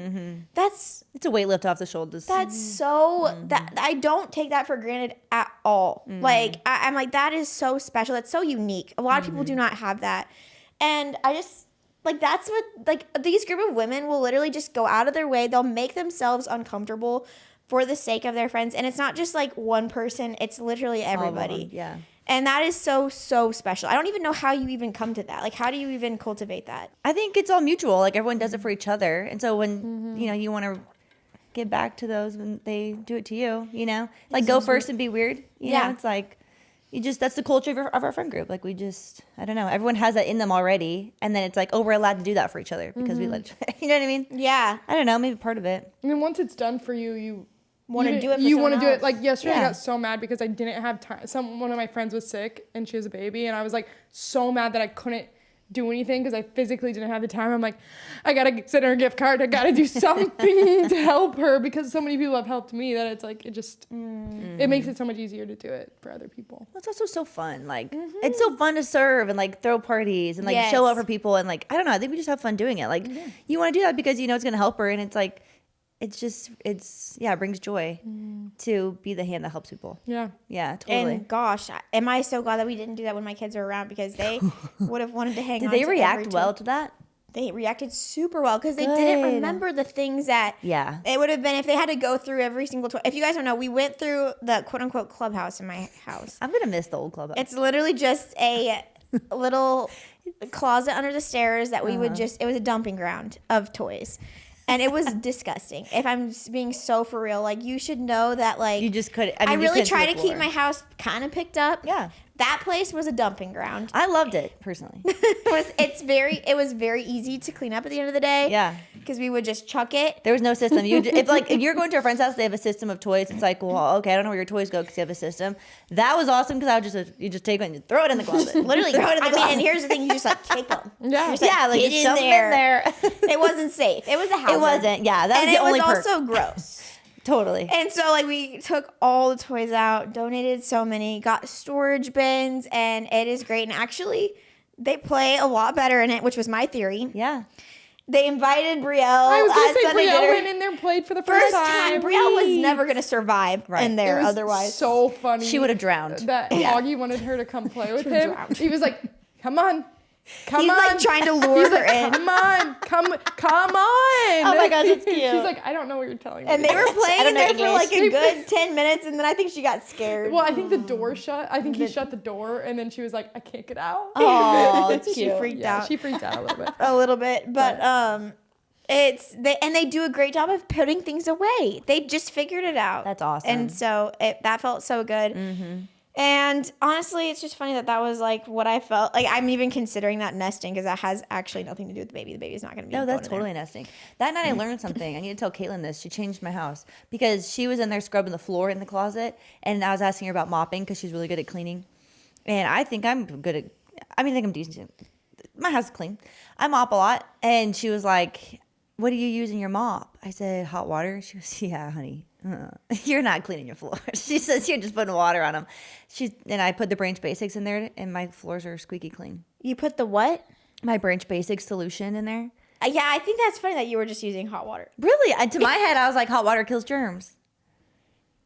It's a weight lift off the shoulders. That's so that I don't take that for granted at all. Like I'm like, that is so special. That's so unique. A lot of people do not have that, and I just like that's what like these group of women will literally just go out of their way. They'll make themselves uncomfortable for the sake of their friends. And it's not just like one person, it's literally everybody. Yeah. And that is so, so special. I don't even know how you even come to that. Like, how do you even cultivate that? I think it's all mutual. Like everyone does it for each other. And so when, you want to give back to those when they do it to you, like go first and be weird. You know, it's like, that's the culture of our friend group. Like I don't know. Everyone has that in them already. And then it's like, oh, we're allowed to do that for each other because we let each other, you know what I mean? Yeah. I don't know. Maybe part of it. And then once it's done for you, you want to do it for you want to someone do else. it. Like yesterday I Yeah. got so mad because I didn't have time. One of my friends was sick and she has a baby, and I was like so mad that I couldn't do anything because I physically didn't have the time. I'm like, I gotta send her a gift card. I gotta do something to help her because so many people have helped me that it's like it makes it so much easier to do it for other people. It's also so fun. Like it's so fun to serve and like throw parties and like Yes. show up for people, and like I don't know. I think we just have fun doing it. Like you want to do that because it's gonna help her, and it's like it brings joy to be the hand that helps people. Yeah. Yeah, totally. And gosh, am I so glad that we didn't do that when my kids were around, because they would have wanted to hang Did on they to react every well toy. to that? They reacted super well because they didn't Good. remember the things that Yeah. it would have been if they had to go through every single toy. If you guys don't know, we went through the quote unquote clubhouse in my house. I'm gonna miss the old club. It's literally just a little closet under the stairs that we would it was a dumping ground of toys. And it was disgusting. If I'm being so for real, like you should know that like You just couldn't. I you really couldn't see try the to keep floor. my house kind of picked up. Yeah. That place was a dumping ground. I loved it personally. It was very easy to clean up at the end of the day. Yeah. Because we would just chuck it. There was no system. If you're going to a friend's house, they have a system of toys. It's like, well, okay, I don't know where your toys go because you have a system. That was awesome because you just take one and you throw it in the closet. Literally, throw it in the closet. and here's the thing: you just like kick them. Yeah. Like get just in shove 'em in there. It wasn't safe. It was a hazard. It wasn't. Yeah, that was And the only it was perk. also gross. Totally. And so like we took all the toys out, donated so many, got storage bins, and it is great. And actually, they play a lot better in it, which was my theory. Yeah. They invited Brielle. I was going to say Sunday Brielle dinner. went in there and played for the first time. Brielle was never going to survive in there It was otherwise. so funny. She would have drowned. That Augie wanted her to come play with him. drowned. He was like, come on. Come He's on. like trying to lure her in. Come on. Come on. Oh my gosh, that's cute. She's like, I don't know what you're telling me. And they were playing in there for like a English. good 10 minutes, and then I think she got scared. Well, I think the door shut. I think he shut the door, and then she was like, I can't get out. Oh, that's She cute. freaked Yeah, out she freaked out a little bit. a little bit, but they do a great job of putting things away. They just figured it out. That's awesome. And so that felt so good. Mm-hmm. And honestly, it's just funny that was like what I felt. Like I'm even considering that nesting because that has actually nothing to do with the baby. The baby's not going to be. No, going that's in there. totally nesting. That night I learned something. I need to tell Caitlin this. She changed my house because she was in there scrubbing the floor in the closet, and I was asking her about mopping because she's really good at cleaning. And I think I'm good at. I think I'm decent. My house is clean. I mop a lot, and she was like, "What do you use in your mop?" I said, "Hot water." She goes, "Yeah, honey. You're not cleaning your floors." She says, "You're just putting water on them." And I put the Branch Basics in there, and my floors are squeaky clean. You put the what? My Branch Basics solution in there. Yeah, I think that's funny that you were just using hot water. Really? To my head, I was like, hot water kills germs.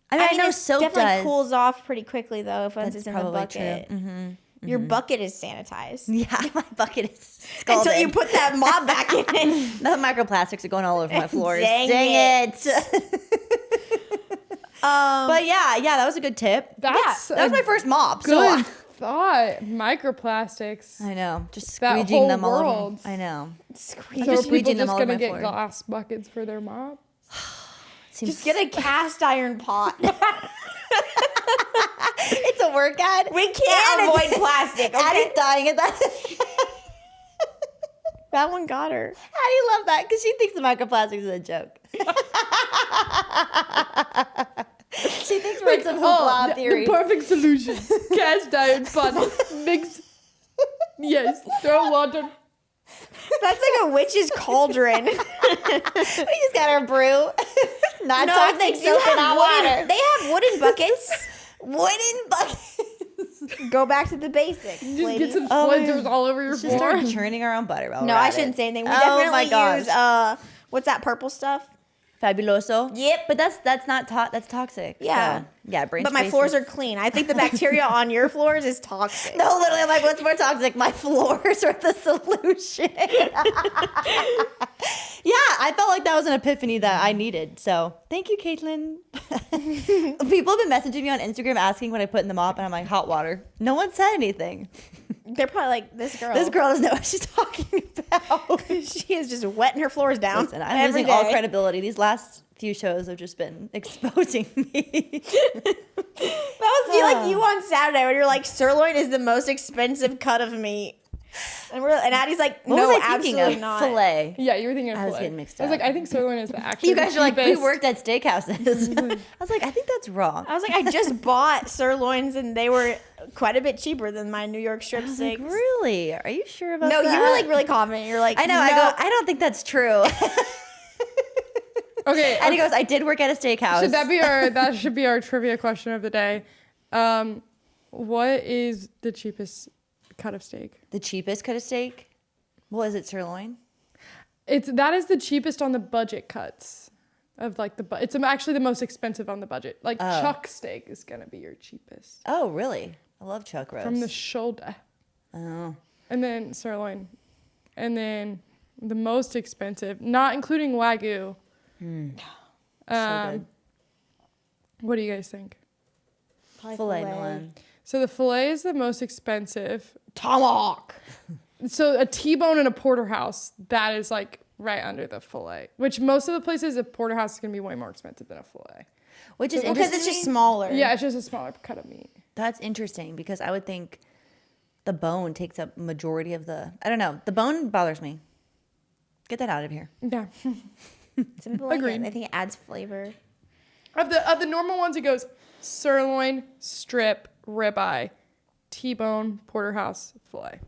I know it soap definitely does. cools off pretty quickly though if once That's it's in the probably bucket. true. Mm-hmm. Your bucket is sanitized. Yeah, my bucket is scalded. Until you put that mop back in. The microplastics are going all over my floors. Dang it. Um, But yeah, that was a good tip. That's That was my first mop. good thought. Microplastics. I know, just That squeegeing whole them all over. world. I know. So just are squeegeeing people them just all over gonna my get floor. glass buckets for their mop? just get a cast iron pot. It's a work ad. We can't And avoid plastic. Okay? Addie's dying at that. That one got her. Addie loved that because she thinks the microplastics is a joke. She thinks we're in some hoopla theory. The perfect solution. Cast iron pot. Mix. Yes. Throw water. That's like a witch's cauldron. We just got our brew. Not toxic they soap have and hot water. They have wooden buckets. Wooden buckets. Go back to the basics, Just ladies. get some splinters all over your Just floor. start churning our own butter. While No, we're I at shouldn't it. say anything. We Oh my definitely gosh. use what's that purple stuff? Fabuloso. Yep. But that's not that's toxic. Yeah. So, yeah. Branch But my Basics. floors are clean. I think the bacteria on your floors is toxic. No, literally, I'm like, what's more toxic? My floors are the solution. Yeah, I felt like that was an epiphany that I needed. So thank you, Caitlin. People have been messaging me on Instagram asking what I put in the mop, and I'm like, hot water. No one said anything. They're probably like, this girl. This girl doesn't know what she's talking about. She is just wetting her floors down. Listen, I'm every losing all day. credibility. These last few shows have just been exposing me. That was like you on Saturday when you're like, sirloin is the most expensive cut of meat. And Addie's like, What no, was I thinking absolutely of? not. Filet. Yeah, you were thinking of I was filet. getting mixed I was like, up. I think sirloin is the actually You guys the are like, we cheapest. worked at steakhouses. I was like, I think that's wrong. I was like, I just bought sirloins and they were quite a bit cheaper than my New York strip I was like, steaks. really? Are you sure about No, that? you were like really confident. You're like, I know. No. I go, I don't think that's true. Okay. And he goes, I did work at a steakhouse. Should that be that should be our trivia question of the day. What is the cheapest cut of steak? The cheapest cut of steak? Well, is it sirloin? That is the cheapest on the budget cuts of like it's actually the most expensive on the budget. Like chuck steak is gonna be your cheapest Oh, really? I love chuck roast. from the shoulder, Oh. and then sirloin, and then the most expensive, not including wagyu. So good. What do you guys think? Filet Milan. So the filet is the most expensive. Tomahawk. So a T-bone and a porterhouse, that is like right under the fillet, which most of the places, a porterhouse is going to be way more expensive than a fillet. Which is because it's just smaller. Yeah, it's just a smaller cut of meat. That's interesting because I would think the bone takes up majority of the, I don't know. The bone bothers me. Get that out of here. Yeah. Some people like Agreed. it. I think it adds flavor. Of the normal ones, it goes sirloin, strip, ribeye, T-bone, porterhouse, fillet.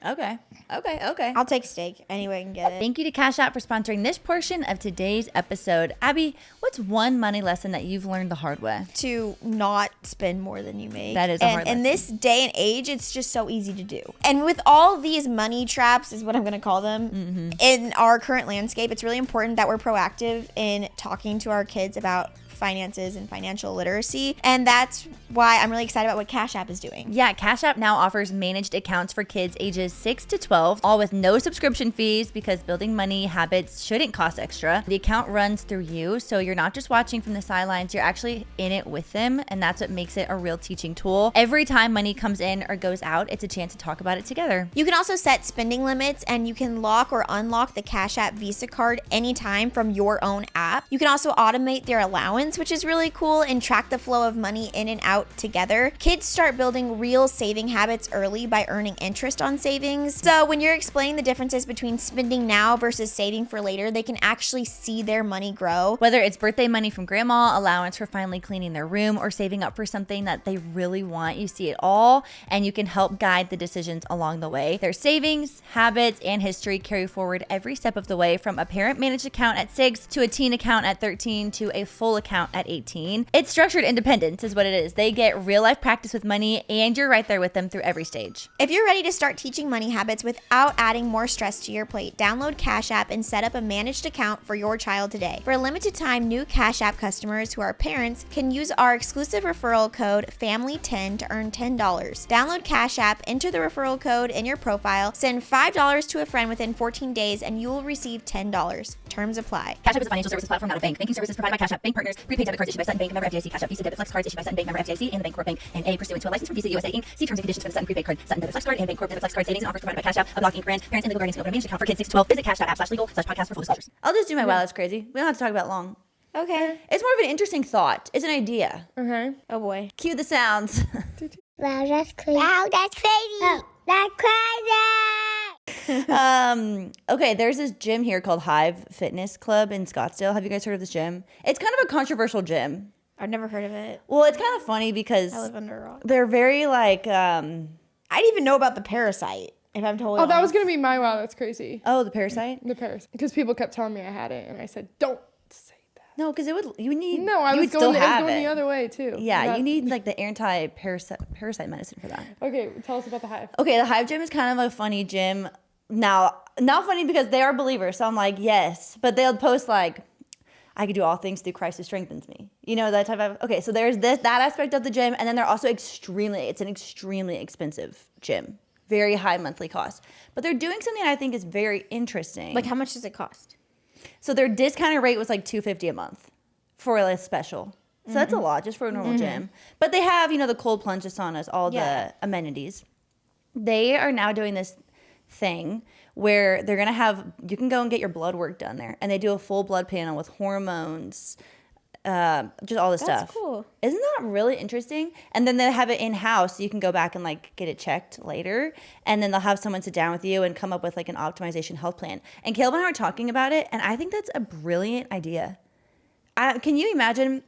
Okay. I'll take steak. Anyway, I can get it. Thank you to Cash App for sponsoring this portion of today's episode. Abby, what's one money lesson that you've learned the hard way? To not spend more than you make. That is a hard lesson. In this day and age, it's just so easy to do. And with all these money traps, is what I'm going to call them, in our current landscape, it's really important that we're proactive in talking to our kids about finances and financial literacy. And that's why I'm really excited about what Cash App is doing. Yeah, Cash App now offers managed accounts for kids ages 6 to 12, all with no subscription fees because building money habits shouldn't cost extra. The account runs through you, so you're not just watching from the sidelines, you're actually in it with them, and that's what makes it a real teaching tool. Every time money comes in or goes out, it's a chance to talk about it together. You can also set spending limits, and you can lock or unlock the Cash App Visa card anytime from your own app. You can also automate their allowance, which is really cool, and track the flow of money in and out together. Kids start building real saving habits early by earning interest on savings. So when you're explaining the differences between spending now versus saving for later, they can actually see their money grow. Whether it's birthday money from grandma, allowance for finally cleaning their room, or saving up for something that they really want, you see it all, and you can help guide the decisions along the way. Their savings, habits, and history carry forward every step of the way, from a parent-managed account at 6 to a teen account at 13 to a full account at 18. It's structured independence is what it is. They get real life practice with money, and you're right there with them through every stage. If you're ready to start teaching money habits without adding more stress to your plate, download Cash App and set up a managed account for your child today. For a limited time, new Cash App customers who are parents can use our exclusive referral code FAMILY10 to earn $10. Download Cash App, enter the referral code in your profile, send $5 to a friend within 14 days, and you will receive $10. Terms apply. Cash App is a financial services platform, not a bank. Banking services provided by Cash App. Bank partners. Prepaid debit cards issued by Sutton Bank, member FDIC. Cash App Visa debit flex cards issued by Sutton Bank, member FDIC, and the Bancorp Bank, and A pursuant to a license from Visa USA Inc. See terms and conditions for the Sutton prepaid card, Sutton debit flex card, and Bancorp debit flex card. Savings and offers provided by Cash App. A blocking brand. Parents and legal guardians can open a managed account for kids 6 to 12. Visit cash.app/legal/podcast for full disclosures. I'll just do my wow, that's crazy. We don't have to talk about it long. Okay. It's more of an interesting thought. It's an idea. Okay. Oh boy. Cue the sounds. Wow, that's crazy. Wow, that's crazy. Oh, that's crazy. Okay, there's this gym here called Hive Fitness Club in Scottsdale. Have you guys heard of this gym? It's kind of a controversial gym. I've never heard of it. Well, it's kind of funny because I live under a rock. they're very like, I didn't even know about the parasite, if I'm totally Oh, that was honest. going to be my wow. That's crazy. oh, the parasite? The parasite. Because people kept telling me I had it, and I said, don't say that. No, because you need. No, I you was would still going, it was have going it. the other way, too. Yeah, you need like the anti-parasite medicine for that. Okay, tell us about the Hive. Okay, the Hive gym is kind of a funny gym. Now, not funny because they are believers, so I'm like, yes. But they'll post like, I can do all things through Christ who strengthens me. You know, that type of, okay, so there's that aspect of the gym. And then they're also it's an extremely expensive gym. Very high monthly cost. But they're doing something I think is very interesting. Like, how much does it cost? So their discounted rate was like $250 a month for a special. So that's a lot just for a normal gym. But they have, you know, the cold plunge, the saunas, all the amenities. They are now doing this thing where they're going to have, you can go and get your blood work done there. And they do a full blood panel with hormones, just all this stuff. That's cool. Isn't that really interesting? And then they have it in-house, so you can go back and like get it checked later. And then they'll have someone sit down with you and come up with like an optimization health plan. And Caleb and I were talking about it, and I think that's a brilliant idea. Can you imagine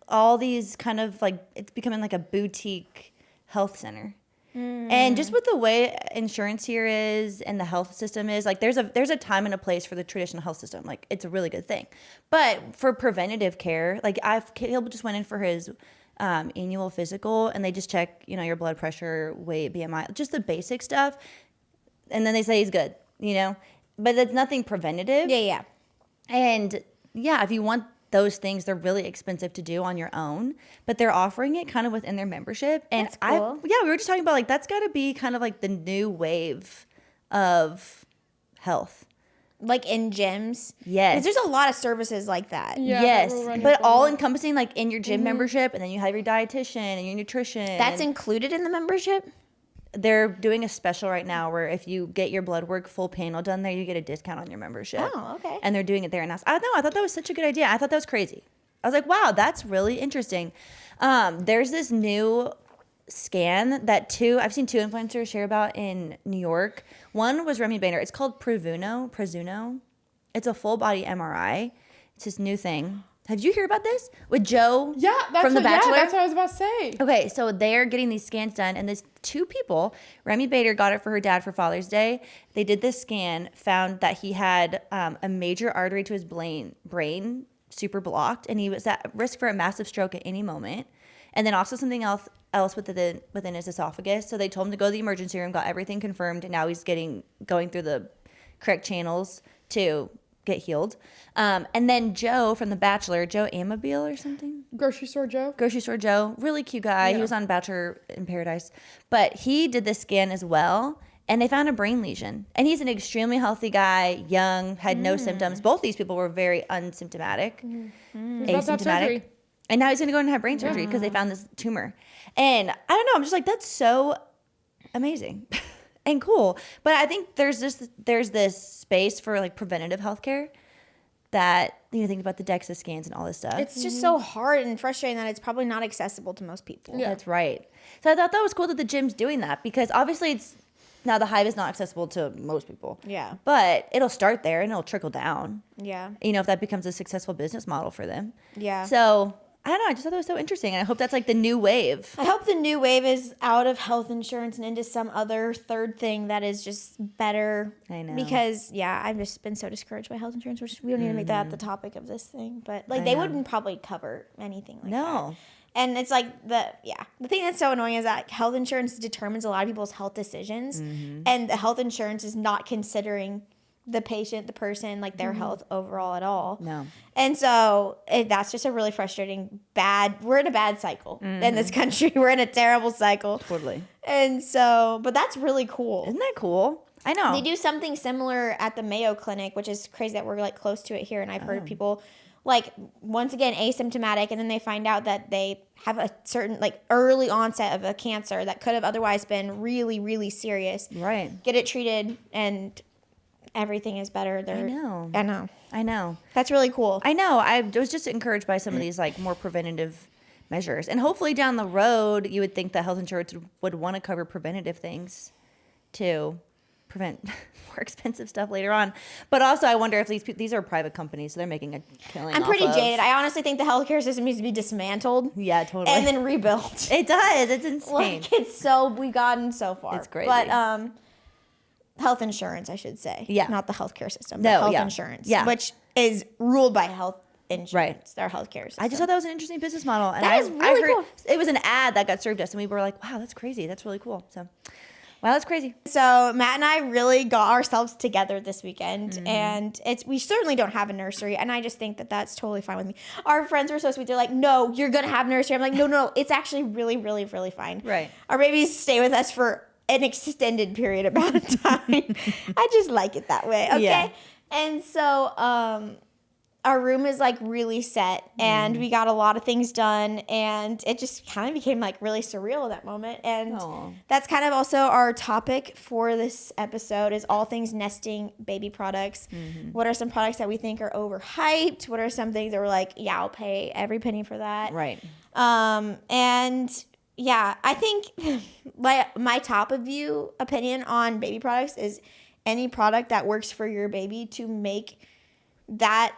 all these kind of like, it's becoming like a boutique health center? And just with the way insurance here is and the health system is, like there's a time and a place for the traditional health system. Like it's a really good thing. But for preventative care, like Caleb just went in for his annual physical, and they just check, you know, your blood pressure, weight, BMI, just the basic stuff. And then they say he's good, you know, but it's nothing preventative. Yeah. And yeah, if you want those things, they're really expensive to do on your own, but they're offering it kind of within their membership. And That's cool. we were just talking about like, that's got to be kind of like the new wave of health. Like in gyms? Yes. 'Cause there's a lot of services like that. Yeah, yes. that will run But your all blood. encompassing like in your gym membership, and then you have your dietitian and your nutrition. That's and included in the membership? they're doing a special right now where if you get your blood work full panel done there, you get a discount on your membership. Oh, okay. And they're doing it there. And I thought that was such a good idea. I thought that was crazy. I was like, wow, that's really interesting. There's this new scan that I've seen 2 influencers share about in New York. One was Remy Bader. It's called Prezuno. It's a full body MRI. It's this new thing. Have you heard about this with Joe? Yeah, from The Bachelor. Yeah, that's what I was about to say. Okay, so they're getting these scans done, and there's 2 people. Remy Bader got it for her dad for Father's Day. They did this scan, found that he had a major artery to his brain super blocked, and he was at risk for a massive stroke at any moment. And then also something else within his esophagus. So they told him to go to the emergency room, got everything confirmed, and now he's going through the correct channels to get healed. And then Joe from The Bachelor, Joe Abigail or something? Grocery Store Joe, really cute guy. Yeah. He was on Bachelor in Paradise. But he did this scan as well, and they found a brain lesion. And he's an extremely healthy guy, young, had no symptoms. Both these people were very unsymptomatic, asymptomatic. And now he's going to go in and have brain surgery because they found this tumor. And I don't know, I'm just like, that's so amazing and cool. But I think there's this space for like preventative healthcare that, think about the DEXA scans and all this stuff. It's just so hard and frustrating that it's probably not accessible to most people. Yeah. That's right. So I thought that was cool that the gym's doing that because obviously now the Hive is not accessible to most people. Yeah. But it'll start there and it'll trickle down. Yeah. If that becomes a successful business model for them. Yeah. So I don't know. I just thought that was so interesting. And I hope that's like the new wave. I hope the new wave is out of health insurance and into some other third thing that is just better. I know. Because, I've just been so discouraged by health insurance, which we don't need to make that the topic of this thing. But, they wouldn't probably cover anything like that. No. And it's like the thing that's so annoying is that health insurance determines a lot of people's health decisions. And the health insurance is not considering the patient, the person, like their health overall at all. No. And so that's just a really frustrating we're in a bad cycle in this country. We're in a terrible cycle. Totally. And so, but that's really cool. Isn't that cool? I know. They do something similar at the Mayo Clinic, which is crazy that we're like close to it here. And I've heard people like once again asymptomatic, and then they find out that they have a certain like early onset of a cancer that could have otherwise been really, really serious. Right. Get it treated and everything is better. I know. That's really cool. I know. I was just encouraged by some of these like more preventative measures. And hopefully down the road, you would think that health insurance would want to cover preventative things to prevent more expensive stuff later on. But also I wonder if these are private companies, so they're making a killing. I'm pretty jaded. I honestly think the healthcare system needs to be dismantled. Yeah, totally. And then rebuilt. It does. It's insane. Like we've gotten so far. It's crazy. But health insurance, I should say. Yeah. Not the healthcare system, No, but health yeah. insurance. Yeah. Which is ruled by health insurance. Right. Their healthcare system. I just thought that was an interesting business model. And That is really cool. It was an ad that got served us, and we were like, wow, that's crazy. That's really cool. So, wow, that's crazy. So Matt and I really got ourselves together this weekend, and we certainly don't have a nursery, and I just think that that's totally fine with me. Our friends were so sweet. They're like, no, you're going to have nursery. I'm like, no, it's actually really, really, really fine. Right. Our babies stay with us for an extended period amount of time. I just like it that way. Okay. Yeah. And so our room is like really set, and we got a lot of things done, and it just kind of became like really surreal at that moment. And that's kind of also our topic for this episode is all things nesting baby products. What are some products that we think are overhyped? What are some things that we're like, yeah, I'll pay every penny for that. Right. And yeah, I think my top opinion on baby products is any product that works for your baby to make that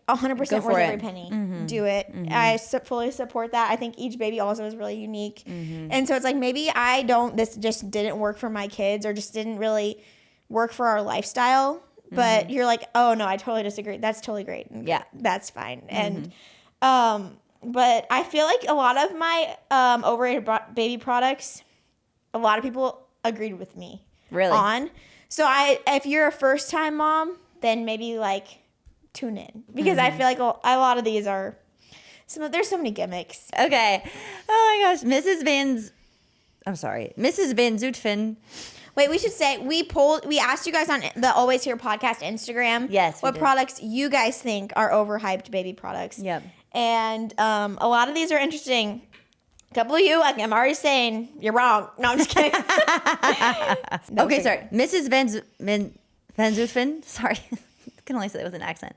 100% worth every penny. Do it. I fully support that. I think each baby also is really unique. And so it's like maybe this just didn't work for my kids or just didn't really work for our lifestyle. But you're like, oh no, I totally disagree. That's totally great. Yeah. That's fine. And but I feel like a lot of my overrated baby products, a lot of people agreed with me on. So if you're a first time mom, then maybe like tune in because I feel like a lot of these are there's so many gimmicks. Okay. Oh my gosh, Mrs. Van Zutphen. Wait, we should say we asked you guys on the Always Here podcast Instagram. Yes, we what did. products you guys think are overhyped baby products. Yep. And a lot of these are interesting couple of you, I'm already saying you're wrong. No, I'm just kidding. Okay, sorry. Mrs. Van Zutphen. Sorry. I can only say that with an accent.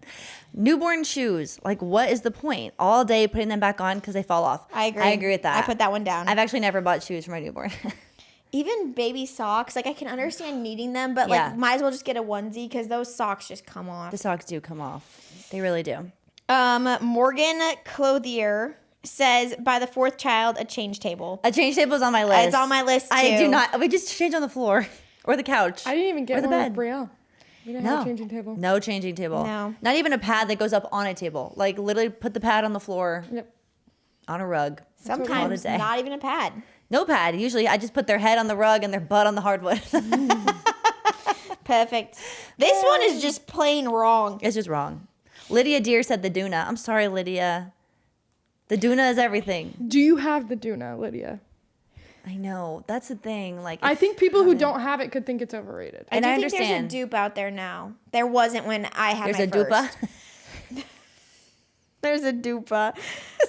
Newborn shoes. Like, what is the point? All day putting them back on because they fall off. I agree. I agree with that. I put that one down. I've actually never bought shoes for my newborn. Even baby socks, like I can understand needing them, but Yeah. like might as well just get a onesie because those socks just come off. The socks do come off. They really do. Morgan Clothier says by the fourth child, a change table. A change table is on my list. It's on my list too. I do not. We just change on the floor or the couch. I didn't even get or the one bed. with Brielle. We didn't have a changing table. No changing table. No. Not even a pad that goes up on a table. Like literally put the pad on the floor. Yep. On a rug. Sometimes All day. not even a pad. No pad. Usually I just put their head on the rug and their butt on the hardwood. Perfect. This one is just plain wrong. It's just wrong. Lydia Deer said the Duna. I'm sorry, Lydia. The Duna is everything. Do you have the Duna, Lydia? I know. That's the thing. Like I think people who don't have it could think it's overrated. And I think understand. there's a dupe out there now. There wasn't when I had There's my a dupa. first. There's a dupa.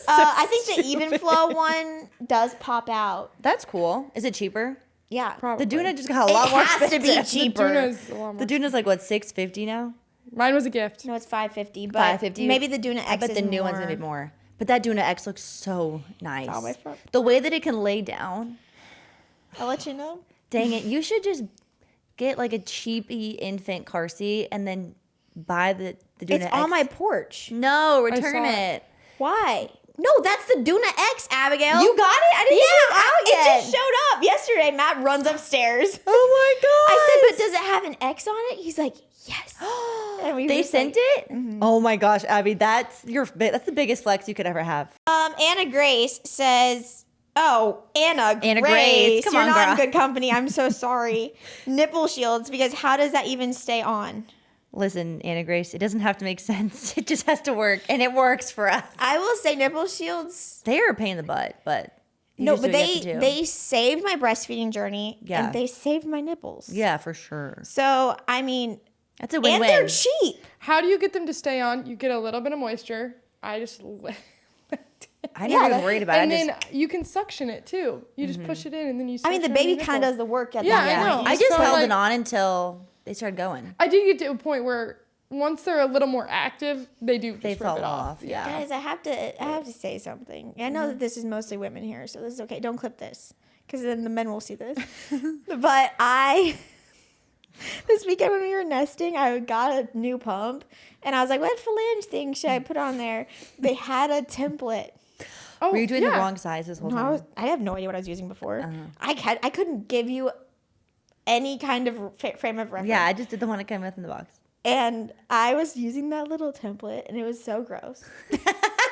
I think the Even Flow one does pop out. That's cool. Is it cheaper? Yeah. Probably. The Duna just got a lot It more has to be expensive. cheaper. The Duna's a lot more. The Duna's like what, $650 now? Mine was a gift. No, it's $550, but $550. maybe the Duna X I bet is the new more. one's gonna be more. But that Duna X looks so nice. all my front. The way that it can lay down. I'll let you know. Dang it. You should just get like a cheapy infant car seat and then buy the Duna It's X. on my porch. No, return saw it. Why? No, that's the Duna X, Abigail. You got it? I didn't think it was out it yet. just showed up yesterday. Matt runs upstars. Oh my god. I said, but does it have an X on it? He's like, yes. And we were They just sent like, it? Oh my gosh, Abby, that's the biggest flex you could ever have. Anna Grace says, oh, Anna Grace, come you're on, not in girl. good company. I'm so sorry. Nipple shields, because how does that even stay on? Listen, Anna Grace, it doesn't have to make sense. It just has to work, and it works for us. I will say nipple shields. They are a pain in the butt, but you No, just but do what you have to do. they saved my breastfeeding journey. Yeah. And they saved my nipples. Yeah, for sure. So, I mean, That's a and win-win. they're cheap. How do you get them to stay on? You get a little bit of moisture. I just I never even that's- worried about it. and I then just, you can suction it too. You just push it in and then you. I mean, the suction baby your kind of nipple. does the work at Yeah, that I know. point. I just So, held like- it on until they started going. I did get to a point where once they're a little more active, they do. They just rip fall it off. Yeah. Guys, I have to say something. I know that this is mostly women here, so this is okay. Don't clip this, because then the men will see this. But this weekend when we were nesting, I got a new pump, and I was like, what phalange thing should I put on there? They had a template. Oh, Were you doing yeah. the wrong size this whole No, time? I have no idea what I was using before. I couldn't give you any kind of frame of reference. Yeah, I just did the one that came with in the box. And I was using that little template, and it was so gross.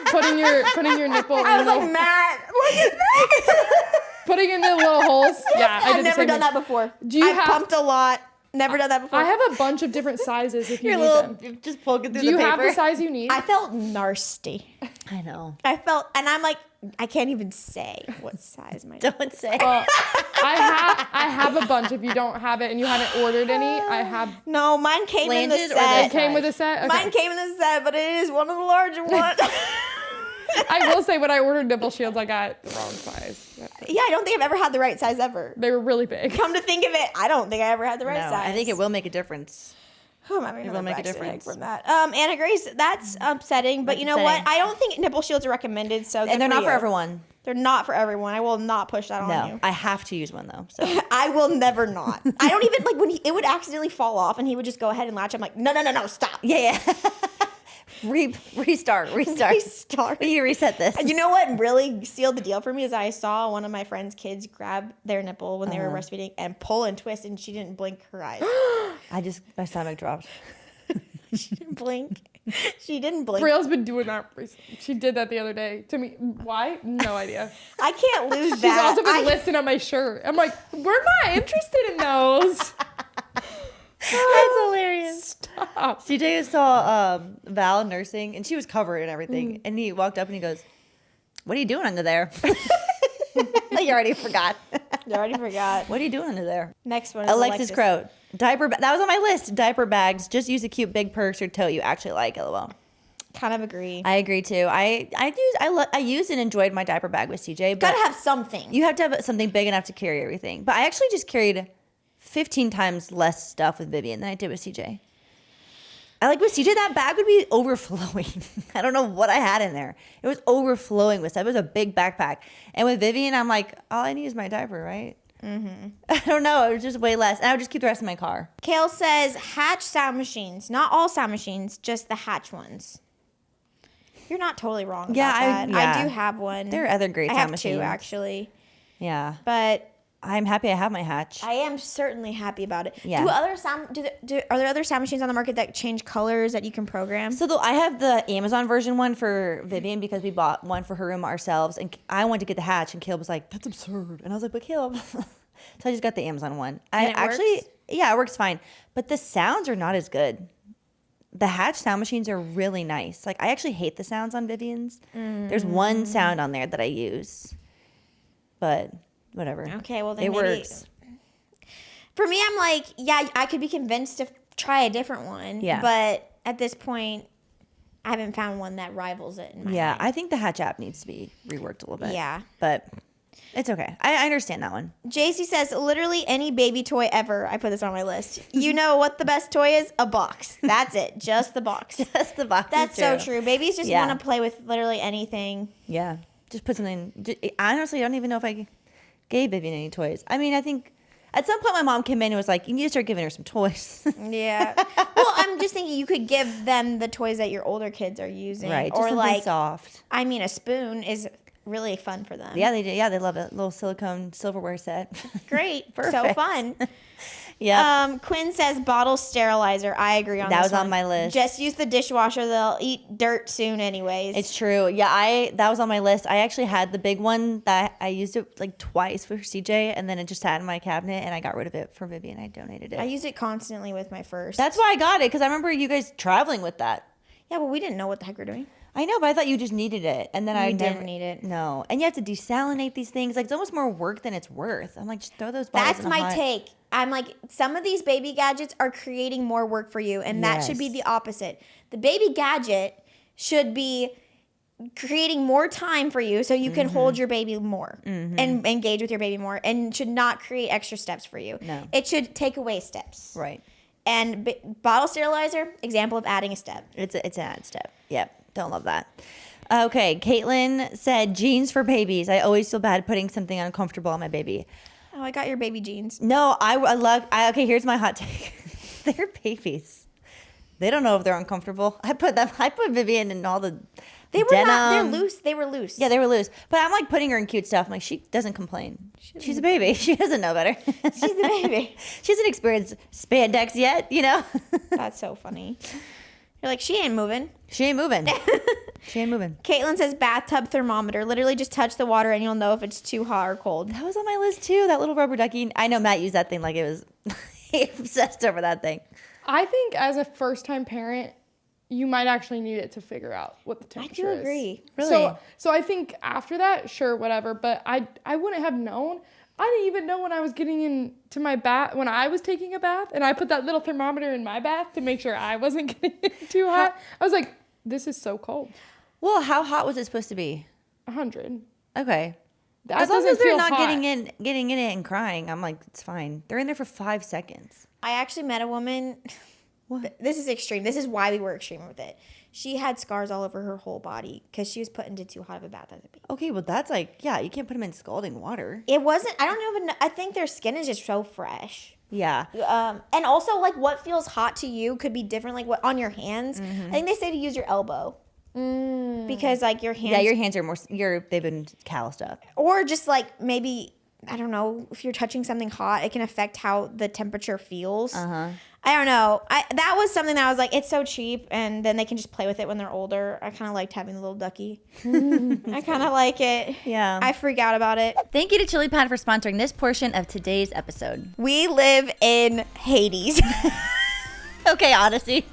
putting your nipple. I in was the, like, Matt, look at that. putting in the little holes. Yeah, I I've did the never same done thing. that before. Do you I've have- pumped a lot. Never done that before. I have a bunch of different sizes if you Your need little, them. just poking through Do you the have paper. the size you need? I felt nasty. I know. And I'm like, I can't even say what size my. Don't say. I have a bunch. If you don't have it and you haven't ordered any, I have. No, mine came in the Flanges or set. It came with a set. Okay. Mine came in the set, but it is one of the larger ones. I will say when I ordered nipple shields, I got the wrong size. Yeah, I don't think I've ever had the right size ever. They were really big. Come to think of it, I don't think I ever had the right No, size. I think it will make a difference. Oh, I'm It will make a difference. from that. Anna Grace, that's upsetting. But That's you know what? upsetting. I don't think nipple shields are recommended. So And they're not for you. everyone. They're not for everyone. I will not push that on No, you. I have to use one though. So I will never not. I don't even like when it would accidentally fall off and he would just go ahead and latch. I'm like, no, stop. yeah. Restart. Restart. You reset this. And you know what really sealed the deal for me is I saw one of my friend's kids grab their nipple when they were breastfeeding and pull and twist, and she didn't blink her eyes. My stomach dropped. She didn't blink. She didn't blink. Brielle's been doing that recently. She did that the other day to me. Why? No idea. I can't lose She's that. also been lifting up my shirt. I'm like, we're not interested in those. That's hilarious. Stop. CJ saw Val nursing, and she was covered and everything. And he walked up and he goes, "What are you doing under there?" You already forgot. I already forgot. What are you doing under there? Next one is Alexis Crow. Diaper. That was on my list. Diaper bags. Just use a cute big purse or tote you actually like. LOL. kind of agree. I agree too. I used and enjoyed my diaper bag with CJ. But Gotta have something. you have to have something big enough to carry everything. But I actually just carried 15 times less stuff with Vivian than I did with CJ. I like with CJ, that bag would be overflowing. I don't know what I had in there. It was overflowing with stuff. It was a big backpack. And with Vivian, I'm like, all I need is my diaper, right? Mm-hmm. I don't know. It was just way less. And I would just keep the rest in my car. Kale says Hatch sound machines. Not all sound machines, just the Hatch ones. You're not totally wrong about that. I do have one. There are other great sound machines. I have two, actually. Yeah. But I'm happy I have my Hatch. I am certainly happy about it. Yeah. Are there other sound machines on the market that change colors that you can program? So I have the Amazon version one for Vivian because we bought one for her room ourselves, and I wanted to get the Hatch, and Caleb was like, "That's absurd," and I was like, "But Caleb," so I just got the Amazon one. And it works fine, but the sounds are not as good. The Hatch sound machines are really nice. Like I actually hate the sounds on Vivian's. There's one sound on there that I use, but whatever. Okay, well then it maybe works. For me, I'm like, yeah, I could be convinced to try a different one. Yeah. But at this point, I haven't found one that rivals it. In my mind. I think the Hatch app needs to be reworked a little bit. Yeah. But it's okay. I understand that one. JC says, literally any baby toy ever. I put this on my list. You know what the best toy is? A box. That's it. Just the box. Just the box. That's so true. Babies just Yeah. want to play with literally anything. Yeah. Just put something. Honestly, I don't even know if I gave Vivian any toys. I mean, I think at some point my mom came in and was like, you need to start giving her some toys. Yeah. Well, I'm just thinking you could give them the toys that your older kids are using. Right. Just Or something like, soft. I mean, a spoon is really fun for them. Yeah, they do. Yeah, they love it. Little silicone silverware set. Great. So Perfect. fun. Yeah. Quinn says bottle sterilizer. I agree on That this was on one. my list. Just use the dishwasher. They'll eat dirt soon anyways. It's true. Yeah, that was on my list. I actually had the big one that I used it like twice for CJ, and then it just sat in my cabinet, and I got rid of it for Vivian. I donated it. I use it constantly with my first. That's why I got it, because I remember you guys traveling with that. Yeah, well, we didn't know what the heck we're doing. I know, but I thought you just needed it, and then I didn't need it. No, and you have to desalinate these things. Like it's almost more work than it's worth. I'm like, just throw those bottles. That's my take. I'm like, some of these baby gadgets are creating more work for you, and that should be the opposite. The baby gadget should be creating more time for you so you can hold your baby more and engage with your baby more, and should not create extra steps for you. No. It should take away steps. Right. And bottle sterilizer, example of adding a step. It's an add step. Yep. Don't love that. Okay. Caitlin said jeans for babies. I always feel bad putting something uncomfortable on my baby. Oh, I got your baby jeans. No, I love. Okay, here's my hot take. They're babies. They don't know if they're uncomfortable. I put Vivian in all the. They were denim. not. They're loose. They were loose. Yeah, they were loose. But I'm like putting her in cute stuff. I'm like, she doesn't complain. She's a baby. She doesn't know better. She's a baby. She hasn't experienced spandex yet, you know? That's so funny. You're like, she ain't moving. She ain't moving. She ain't moving. Caitlin says bathtub thermometer. Literally just touch the water and you'll know if it's too hot or cold. That was on my list too. That little rubber ducky. I know Matt used that thing like it was obsessed over that thing. I think as a first-time parent, you might actually need it to figure out what the temperature is. I do agree. Really? So I think after that, sure, whatever. But I wouldn't have known. I didn't even know when I was getting into my bath, when I was taking a bath, and I put that little thermometer in my bath to make sure I wasn't getting it too hot. I was like, this is so cold. Well, how hot was it supposed to be? 100. Okay. That As long as doesn't they're feel not hot. getting in it and crying, I'm like, it's fine. They're in there for 5 seconds. I actually met a woman. What? This is extreme. This is why we were extreme with it. She had scars all over her whole body because she was put into too hot of a bath as a baby. Okay, well, that's like, yeah, you can't put them in scalding water. It wasn't, I don't even know, I think their skin is just so fresh. Yeah. And also, like, what feels hot to you could be different, like, what on your hands. I think they say to use your elbow. Because, like, your hands. Yeah, your hands are more, they've been calloused up. Or just, like, maybe, I don't know, if you're touching something hot, it can affect how the temperature feels. I don't know. That was something that I was like, it's so cheap, and then they can just play with it when they're older. I kind of liked having the little ducky. I kind of like it. Yeah. I freak out about it. Thank you to Chili Pad for sponsoring this portion of today's episode. We live in Hades. Okay, Odyssey.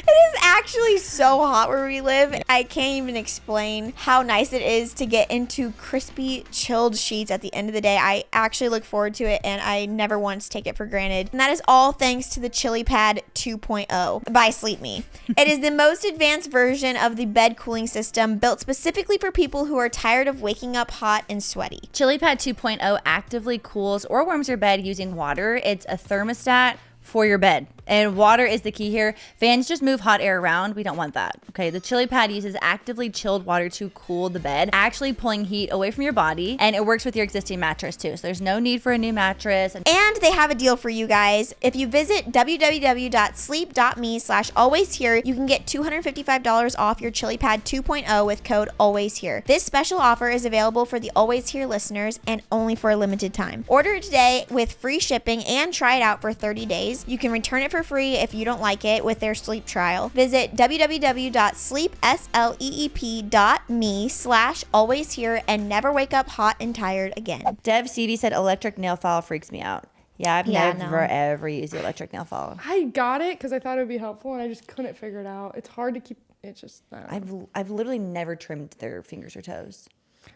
It is actually so hot where we live. I can't even explain how nice it is to get into crispy, chilled sheets at the end of the day. I actually look forward to it, and I never once take it for granted. And that is all thanks to the Chili Pad 2.0 by Sleep Me. It is the most advanced version of the bed cooling system built specifically for people who are tired of waking up hot and sweaty. Chili Pad 2.0 actively cools or warms your bed using water. It's a thermostat for your bed. And water is the key here. Fans just move hot air around. We don't want that. Okay, the Chili Pad uses actively chilled water to cool the bed, actually pulling heat away from your body, and it works with your existing mattress too. So there's no need for a new mattress. And they have a deal for you guys. If you visit www.sleep.me/alwayshere, you can get $255 off your Chili Pad 2.0 with code ALWAYSHERE. This special offer is available for the Always Here listeners and only for a limited time. Order it today with free shipping and try it out for 30 days. You can return it for free if you don't like it with their sleep trial. Visit www.sleep.me/alwayshere and never wake up hot and tired again. Dev CV said electric nail file freaks me out. Yeah, I've never ever used the electric nail file. I got it because I thought it would be helpful, and I just couldn't figure it out. It's hard to keep. It's just. I've literally never trimmed their fingers or toes.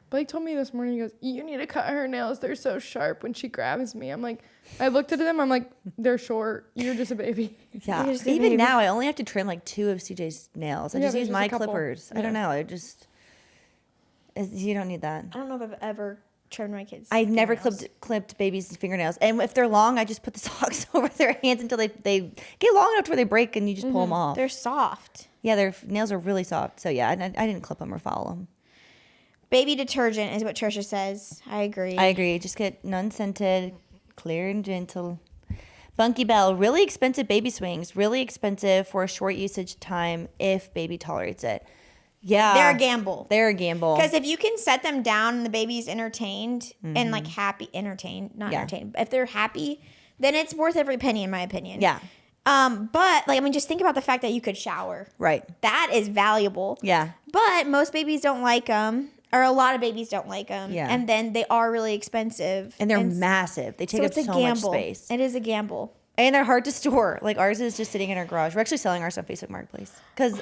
Blake told me this morning, he goes, you need to cut her nails. They're so sharp when she grabs me. I'm like, I looked at them. I'm like, they're short. You're just a baby. Yeah. Even now, I only have to trim like 2 of CJ's nails. I just use my clippers. Yeah. I don't know. You don't need that. I don't know if I've ever trimmed my kids' I've never clipped babies' fingernails. And if they're long, I just put the socks over their hands until they get long enough to where they break and you just pull them off. They're soft. Yeah, their nails are really soft. So yeah, I didn't clip them or file them. Baby detergent is what Trisha says. I agree. Just get non-scented, clear and gentle. Bunky Bell, really expensive baby swings. Really expensive for a short usage time if baby tolerates it. Yeah. They're a gamble. Because if you can set them down and the baby's entertained and like happy, entertained. If they're happy, then it's worth every penny in my opinion. Yeah. But just think about the fact that you could shower. Right. That is valuable. Yeah. But most babies don't like them. Or a lot of babies don't like them. Yeah. And then they are really expensive. And they're massive. They take up so much space. It is a gamble. And they're hard to store. Like ours is just sitting in our garage. We're actually selling ours on Facebook Marketplace. Because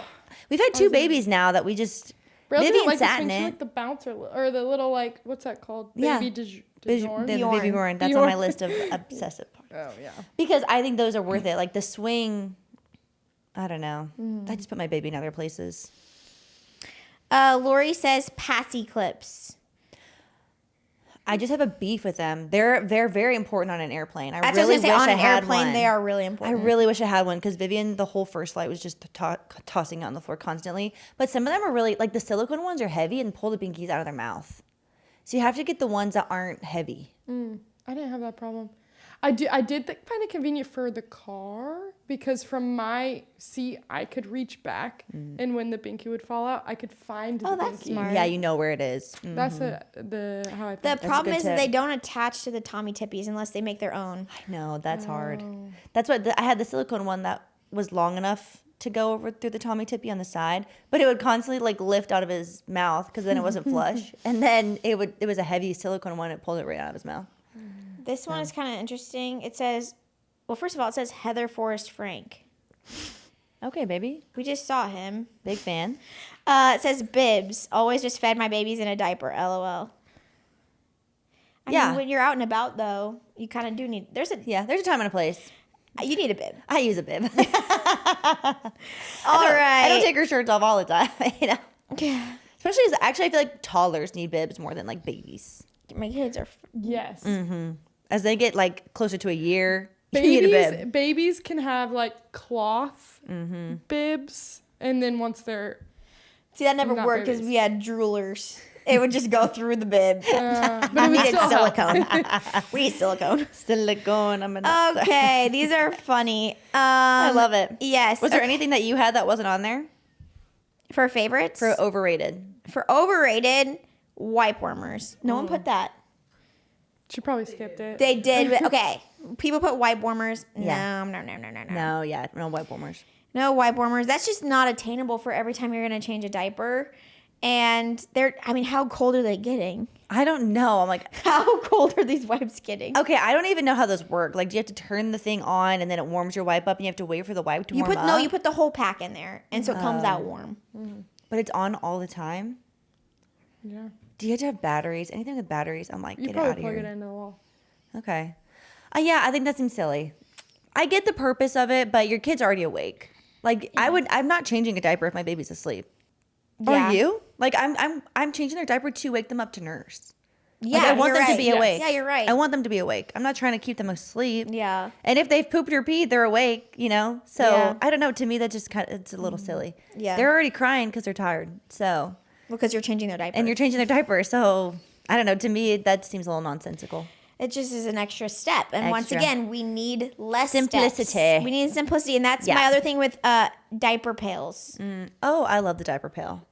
we've had 2 babies now that we just... Vivian sat in it. Like the bouncer or the little what's that called? Baby DeJourn. Baby Bjorn. That's on my list of obsessive parts. Oh yeah. Because I think those are worth it. Like the swing, I don't know. I just put my baby in other places. Lori says passy clips. I just have a beef with them. They're very important on an airplane. I really wish on I an had airplane, one. They are really important. I really wish I had one because Vivian, the whole first flight was just tossing it on the floor constantly. But some of them are really, like the silicone ones are heavy and pull the binkies out of their mouth. So you have to get the ones that aren't heavy. I didn't have that problem. I did find it convenient for the car because from my seat I could reach back and when the binky would fall out I could find the binky. That's smart. Yeah, you know where it is. Mm-hmm. That's how I think. The problem is that they don't attach to the Tommy Tippies unless they make their own. I know, that's hard. That's what I had the silicone one that was long enough to go over through the Tommy Tippy on the side, but it would constantly lift out of his mouth because then it wasn't flush, and then it was a heavy silicone one. It pulled it right out of his mouth. This one is kind of interesting. It says, well, first of all, it says Heather Forrest Frank. Okay, baby. We just saw him. Big fan. It says Bibs. Always just fed my babies in a diaper. LOL. I mean, when you're out and about, though, you kind of do need... There's a time and a place. You need a bib. I use a bib. All right. I don't take her shirts off all the time, Yeah. Especially as... Actually, I feel like toddlers need bibs more than, babies. My kids are... Yes. Mm-hmm. As they get, closer to a year, you need a bib. Babies can have, cloth bibs, and then once they're... See, that never worked because we had droolers. It would just go through the bib. But we needed silicone. We need silicone. Silicone. Okay, these are funny. I love it. Yes. Was there anything that you had that wasn't on there? For favorites? For overrated. For overrated, wipe warmers. No one put that. She probably skipped it. They did. But, okay. People put wipe warmers. Yeah. No. No wipe warmers. No wipe warmers. That's just not attainable for every time you're going to change a diaper. And how cold are they getting? I don't know. I'm like, How cold are these wipes getting? okay, I don't even know how those work. Like, do you have to turn the thing on and then it warms your wipe up and you have to wait for the wipe to warm up? No, you put the whole pack in there, and so it comes out warm. But it's on all the time? Yeah. Do you have to have batteries? Anything with batteries? I'm like, You get it out probably of plug here. it into the wall. Okay. Yeah, I think that seems silly. I get the purpose of it, but your kid's already awake. Like, I'm not changing a diaper if my baby's asleep. Yeah. Are you? Like, I'm changing their diaper to wake them up to nurse. Yeah, Like, I want you're them right. to be Yes. awake. Yeah, you're right. I want them to be awake. I'm not trying to keep them asleep. Yeah. And if they've pooped or peed, they're awake, you know? So, Yeah. I don't know. To me, that just kind of, it's a little silly. Yeah. They're already crying because they're tired. So, Because you're changing their diaper. and you're changing their diaper. So, I don't know. To me, that seems a little nonsensical. It just is an extra step. And once Extra. again, we need less Simplicity. steps. We need simplicity. And that's Yeah. my other thing with diaper pails. Oh, I love the diaper pail.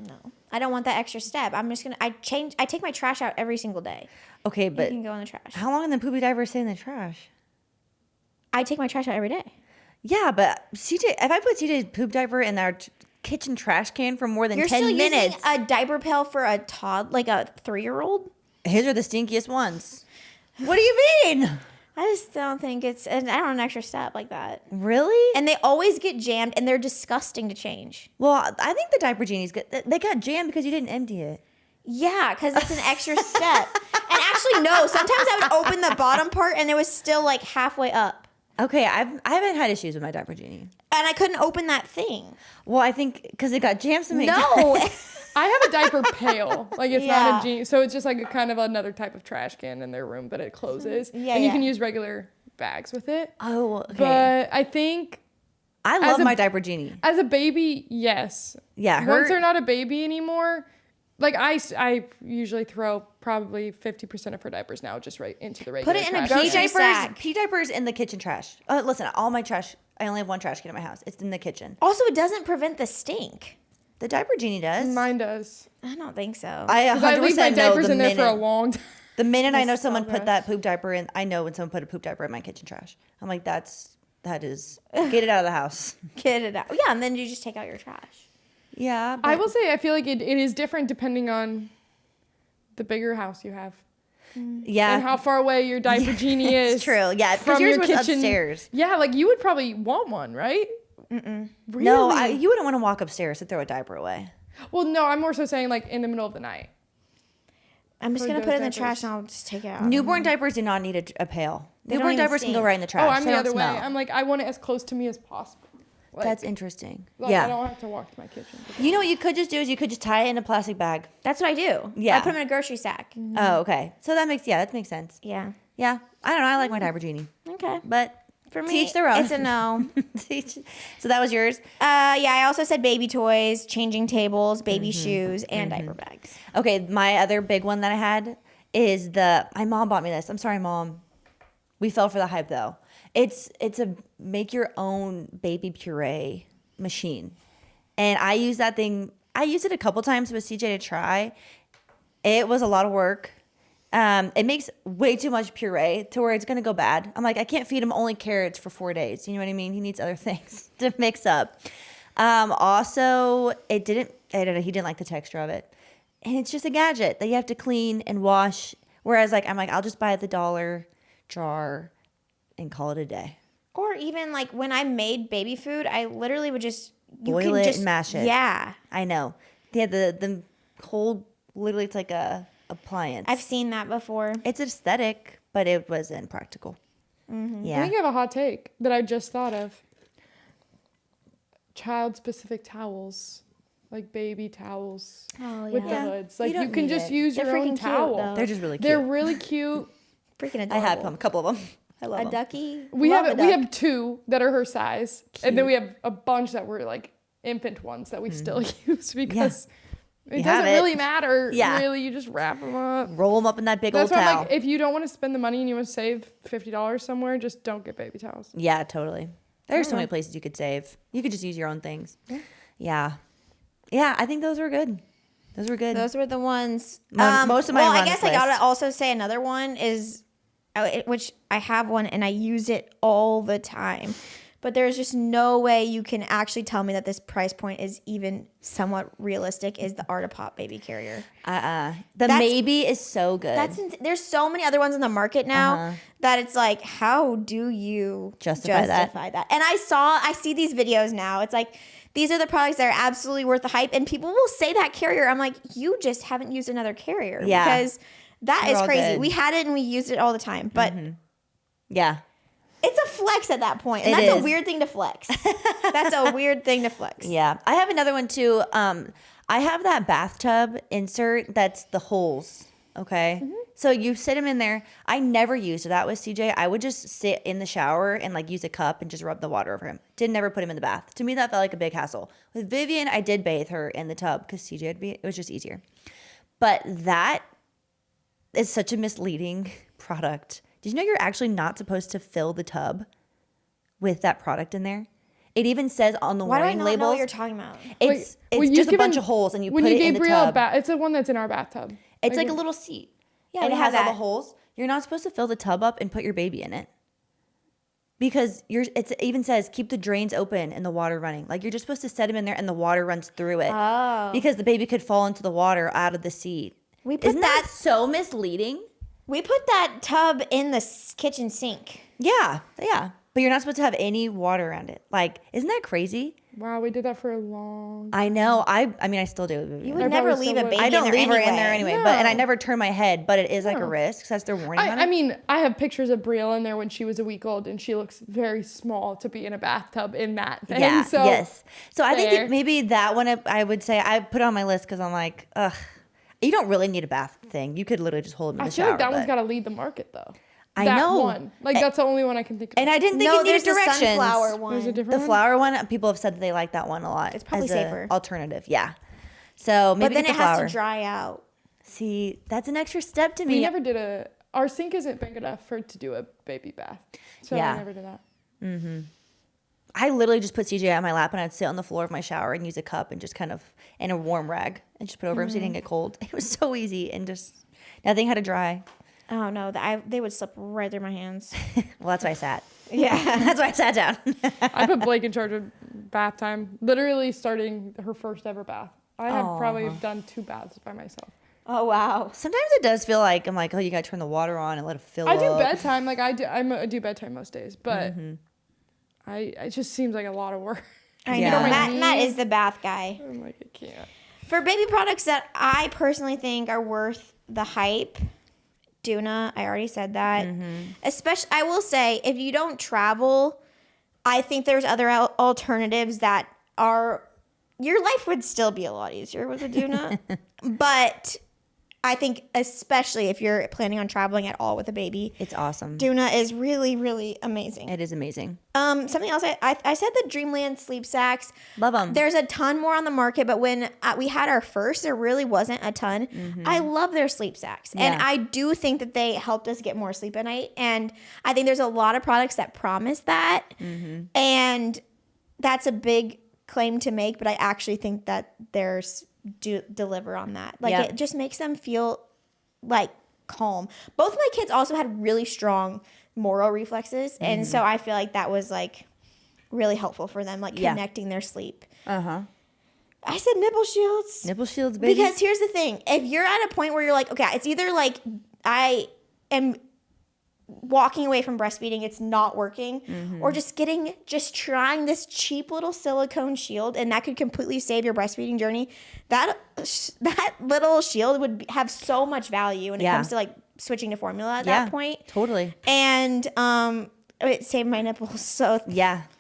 No. I don't want that extra step. I'm just going to, I take my trash out every single day. Okay, It but can go in the trash. how long in the poopy diaper stay in the trash? I take my trash out every day. Yeah, but CJ, if I put CJ's poop diaper in our kitchen trash can for more than You're 10 still minutes, using a diaper pail for a like a 3-year-old? his are the stinkiest ones. What do you mean? I just don't think it's, and I don't want an extra step like that. Really? And they always get jammed, and they're disgusting to change. Well, I think the diaper genie's good. They got jammed because you didn't empty it. Yeah, because it's an extra step. And actually, no. Sometimes I would open the bottom part, and it was still like halfway up, Okay, I haven't had issues with my diaper genie. and I couldn't open that thing. Well, I think because it got jammed so many No, times. I have a diaper pail. Like, it's Yeah. not a genie. So it's just like a kind of another type of trash can in their room, but it closes. Yeah, and you yeah. can use regular bags with it. Oh, okay. But I think I love a- my diaper genie. as a baby, yes. Yeah, Once they're not a baby anymore, like I usually throw probably 50% of her diapers now just right into the regular it in a trash grocery can. sack. Pee diapers in the kitchen trash. Listen, all my trash. I only have one trash can in my house. It's in the kitchen. also, it doesn't prevent the stink. The diaper genie does. Mine does. I don't think so. I 'Cause I leave my 100% know diapers the in there minute. for a long time. The minute I know It's someone so put gross. that poop diaper in, I know when someone put a poop diaper in my kitchen trash. I'm like, that is, get it out of the house. Get it out. Yeah, and then you just take out your trash. Yeah. I will say I feel like it is different depending on the bigger house you have. Yeah. And how far away your diaper genie is. It's true. Yeah. Because From yours your was kitchen. upstairs. Yeah, like you would probably want one, right? Really? No, you wouldn't want to walk upstairs to throw a diaper away. Well, no, I'm more so saying like in the middle of the night. I'm just Put going to those put it in the diapers. trash, and I'll just take it out. Newborn diapers do not need a pail. They don't Newborn even diapers can go stink. right in the trash. Oh, I'm They the don't other way. smell. I'm like, I want it as close to me as possible. Like, That's interesting. like, Yeah. I don't have to walk to my kitchen. You know what you could just do is you could just tie it in a plastic bag. That's what I do. Yeah. I put them in a grocery sack. Oh, okay. So that makes sense. Yeah. Yeah. I don't know. I like my diaper genie. Okay. But For me, to each their own. it's a no. So that was yours. Yeah, I also said baby toys, changing tables, baby shoes, and diaper bags. Okay, my other big one that I had is my mom bought me this. I'm sorry, Mom. We fell for the hype though. It's a make your own baby puree machine. And I use that thing. I used it a couple times with CJ to try. It was a lot of work. It makes way too much puree to where it's going to go bad. I'm like, I can't feed him only carrots for 4 days. You know what I mean? He needs other things to mix up. Also, he didn't like the texture of it. And it's just a gadget that you have to clean and wash. Whereas I'm like, I'll just buy the $1 jar and call it a day. Or even like when I made baby food, I literally would just Boil it and mash it. Yeah, I know. Yeah, the whole, literally it's like a appliance. I've seen that before. It's aesthetic, but it wasn't practical. Mm-hmm. I Yeah. think I have a hot take that I just thought of. Child-specific towels, like baby towels Oh with the yeah, hoods. Like don't you can need just it. use They're your own freaking cute, towel. though. They're just really cute. They're really cute. freaking adorable. I have a couple of them. I love A them. ducky. We Love have a we duck. have 2 that are her size, and then we have a bunch that were like infant ones that we still use because it You have doesn't it. really matter. Yeah. Really, you just wrap them up. Roll them up in that big That's old why I'm towel. like, if you don't want to spend the money and you want to save $50 somewhere, just don't get baby towels. Yeah, totally. There's so many places you could save. You could just use your own things. Yeah. Yeah, I think those were good. Those were good. Those were the ones. Most of mine Well, were I on guess this I gotta list. also say another one is, which I have one and I use it all the time. but there's just no way you can actually tell me that this price point is even somewhat realistic. Is the Art of Pop baby carrier? Maybe is so good. There's so many other ones in the market now that it's like, how do you justify that? And I see these videos now. It's like, these are the products that are absolutely worth the hype, and people will say that carrier. I'm like, you just haven't used another carrier, because that is crazy. Good. We had it and we used it all the time, but yeah. It's a flex at that point. And that's a weird thing to flex. That's a weird thing to flex. Yeah. I have another one too. I have that bathtub insert that's the holes. Okay. Mm-hmm. So you sit them in there. I never used that with CJ. I would just sit in the shower and like use a cup and just rub the water over him. Never put him in the bath. To me, that felt like a big hassle. With Vivian, I did bathe her in the tub because CJ it was just easier. But that is such a misleading product. Did you know you're actually not supposed to fill the tub with that product in there? It even says on the warning labels. Why do I not know what you're talking about? It's just a bunch of holes, and you put it in the tub. It's the one that's in our bathtub. It's like a little seat. Yeah, and it has all the holes. You're not supposed to fill the tub up and put your baby in it. Because it even says keep the drains open and the water running. Like, you're just supposed to set him in there and the water runs through it. Oh. Because the baby could fall into the water out of the seat. Isn't that so misleading? We put that tub in the kitchen sink. Yeah. But you're not supposed to have any water around it. Like, isn't that crazy? Wow, we did that for a long time. I know. I mean, I still do. You would never leave a baby in there. I don't leave her in there anyway. No. And I never turn my head. But it is like a risk. So that's their warning on it. I mean, I have pictures of Brielle in there when she was a week old, and she looks very small to be in a bathtub in that thing. Yeah. So, yes. So I think maybe that one I would say I put it on my list because I'm like, ugh. You don't really need a bath thing. You could literally just hold them in the shower. I feel like that one's got to lead the market, though. I know. One. Like, that's the only one I can think of. And I didn't think it needed directions. The sunflower one. There's a different The flower one, people have said that they like that one a lot. It's probably safer. Alternative, yeah. So maybe but then it has to dry out. See, that's an extra step to me. We never did our sink isn't big enough to do a baby bath. So I never did that. Mm-hmm. I literally just put CJ on my lap and I'd sit on the floor of my shower and use a cup and just kind of, in a warm rag, and just put over him so he didn't get cold. It was so easy and just nothing had to dry. Oh no, they would slip right through my hands. Well, that's why I sat. Yeah, that's why I sat down. I put Blake in charge of bath time, literally starting her first ever bath. I have probably done 2 baths by myself. Oh wow. Sometimes it does feel like I'm like, oh, you gotta turn the water on and let it fill up. I do bedtime, like I do bedtime most days, but it just seems like a lot of work. I know. Matt is the bath guy. I'm like, I can't. For baby products that I personally think are worth the hype, Duna, I already said that. Especially, I will say, if you don't travel, I think there's other alternatives that are, your life would still be a lot easier with a Duna. But I think especially if you're planning on traveling at all with a baby, it's awesome. Duna is really, really amazing. It is amazing. Something else, I said the Dreamland sleep sacks. Love them. There's a ton more on the market, but when we had our first, there really wasn't a ton. I love their sleep sacks. And I do think that they helped us get more sleep at night. And I think there's a lot of products that promise that. And that's a big claim to make, but I actually think that there's deliver on that. Like, it just makes them feel like calm. Both of my kids also had really strong moral reflexes, and so I feel like that was like really helpful for them, like connecting their sleep. I said nipple shields. Nipple shields, baby. Because here's the thing: if you're at a point where you're like, okay, it's either like I am walking away from breastfeeding, it's not working, or just trying this cheap little silicone shield, and that could completely save your breastfeeding journey. That little shield would have so much value when it comes to like switching to formula at that point. Totally. And it saved my nipples. So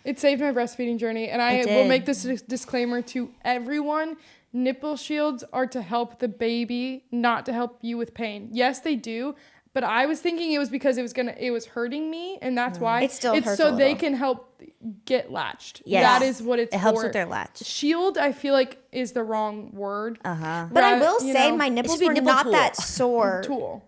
it saved my breastfeeding journey, and I will make this disclaimer to everyone. Nipple shields are to help the baby, not to help you with pain. Yes, they do. But I was thinking it was because it was hurting me, and that's why it still hurts so they can help get latched. Yes. That is what it's for. It helps with their latch. Shield, I feel like, is the wrong word. But I will say my nipples were not that sore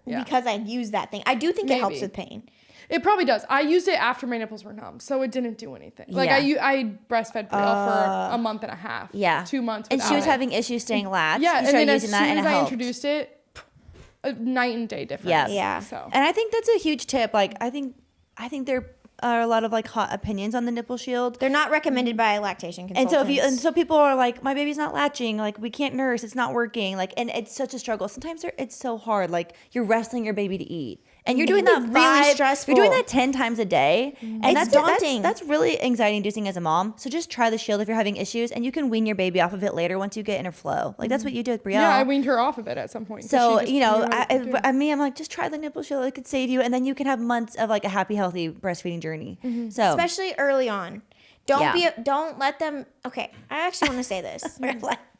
because I used that thing. I do think it helps with pain. It probably does. I used it after my nipples were numb, so it didn't do anything. Like I breastfed Brielle for a month and a half. 2 months. And she was having issues staying latched. Yeah, and then as soon as I introduced it, a night and day difference. Yeah. So. And I think that's a huge tip. Like I think they're a lot of like hot opinions on the nipple shield. They're not recommended by lactation And consultants. so people are like, my baby's not latching, like we can't nurse, it's not working, like, and it's such a struggle. Sometimes it's so hard, like you're wrestling your baby to eat, and you're doing that really stressful. You're doing that 10 times a day, and It's daunting. That's really anxiety inducing as a mom. So just try the shield if you're having issues, and you can wean your baby off of it later once you get in her flow. Like that's what you do with Brielle. Yeah, I weaned her off of it at some point. So I'm like, just try the nipple shield, it could save you, and then you can have months of like a happy, healthy breastfeeding journey. So Especially early on. Don't let them. Okay, I actually want to say this.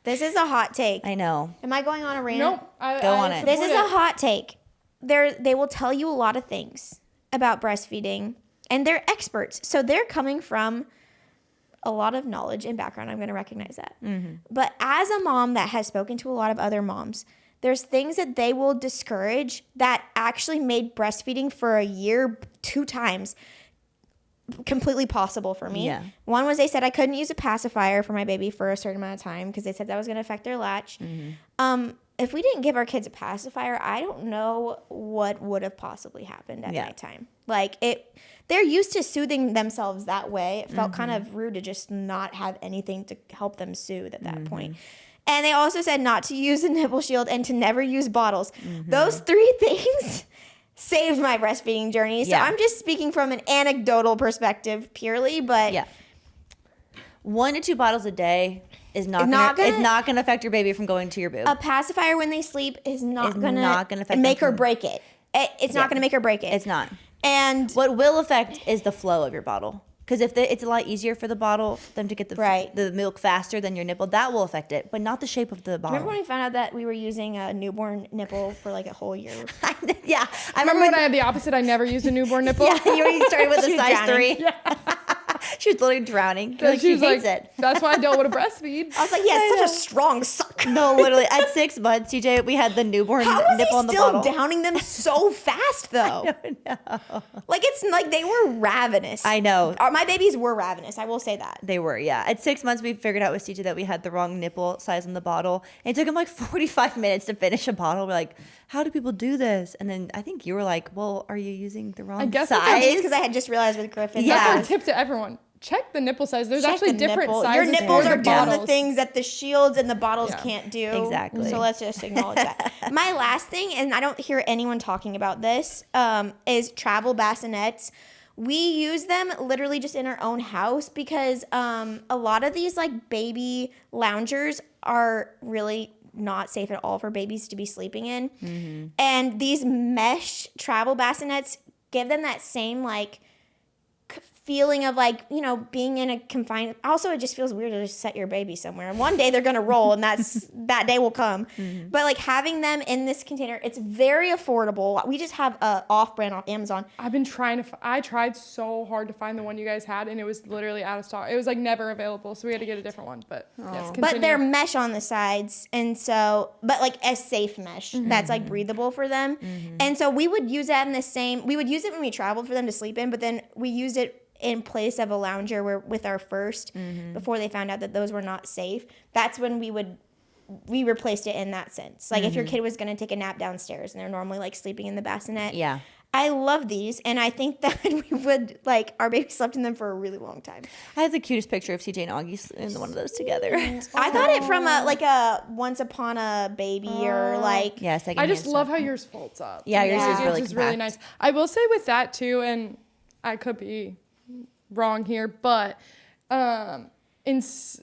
This is a hot take. I know. Am I going on a rant? Nope. Go on it. This is a hot take. They will tell you a lot of things about breastfeeding, and they're experts. So they're coming from a lot of knowledge and background. I'm going to recognize that. But as a mom that has spoken to a lot of other moms, there's things that they will discourage that actually made breastfeeding for a year 2 times completely possible for me. Yeah. One was they said I couldn't use a pacifier for my baby for a certain amount of time because they said that was going to affect their latch. If we didn't give our kids a pacifier, I don't know what would have possibly happened at nighttime. Like they're used to soothing themselves that way. It felt kind of rude to just not have anything to help them soothe at that point. And they also said not to use a nipple shield and to never use bottles. Those 3 things saved my breastfeeding journey. So I'm just speaking from an anecdotal perspective purely, but 1 to 2 bottles a day is not gonna affect your baby from going to your boob. a pacifier when they sleep is not gonna affect make them or break it. It's not gonna make or break it. It's not. And What will affect is the flow of your bottle. Because it's a lot easier for the bottle, them to get the milk faster than your nipple. That will affect it, but not the shape of the bottle. remember when we found out that we were using a newborn nipple for like a whole year? Yeah. I remember when I had the opposite. I never used a newborn nipple. Yeah, you started with a She was size drowning. 3. She was literally drowning. Like, she hates it. That's why I don't want to breastfeed. I was like, yeah, such a strong suck. No, literally. At 6 months, CJ, we had the newborn How was nipple he in the still bottle. downing them so fast though? Like it's like they were ravenous. I know. My babies were ravenous. I will say that. They were, yeah. At 6 months, we figured out with CJ that we had the wrong nipple size in the bottle. And it took him like 45 minutes to finish a bottle. We're like, how do people do this? And then I think you were like, well, are you using the wrong guess size? Because I had just realized with Griffin. Yeah. That's our tip to everyone. Check the nipple size. There's actually the different nipple. sizes. Your nipples for are the doing the bottles. things that the shields and the bottles can't do. Exactly. So let's just acknowledge that. My last thing, and I don't hear anyone talking about this, is travel bassinets. We use them literally just in our own house because a lot of these like baby loungers are really not safe at all for babies to be sleeping in. And these mesh travel bassinets give them that same like feeling of like, you know, being in a confined. Also, it just feels weird to just set your baby somewhere. And one day they're going to roll and that day will come. But like having them in this container, it's very affordable. We just have a off-brand on Amazon. I've been trying to. I tried so hard to find the one you guys had, and it was literally out of stock. It was like never available, so we had to get a different one. But yes, But continue. they're mesh on the sides, and so, but like a safe mesh that's like breathable for them. And so we would use that in the same. We would use it when we traveled for them to sleep in, but then we used it in place of a lounger where with our first before they found out that those were not safe. That's when we replaced it in that sense. Like if your kid was going to take a nap downstairs and they're normally like sleeping in the bassinet. Yeah. I love these, and I think that we would like our baby slept in them for a really long time. I have the cutest picture of CJ and Augie in one of those together. I got it from a Once Upon a Baby or like. Yeah, second. I just love how yours folds up. Yeah, yours Yeah. is really It's just really compact. nice. I will say with that too, and I could be wrong here, but nights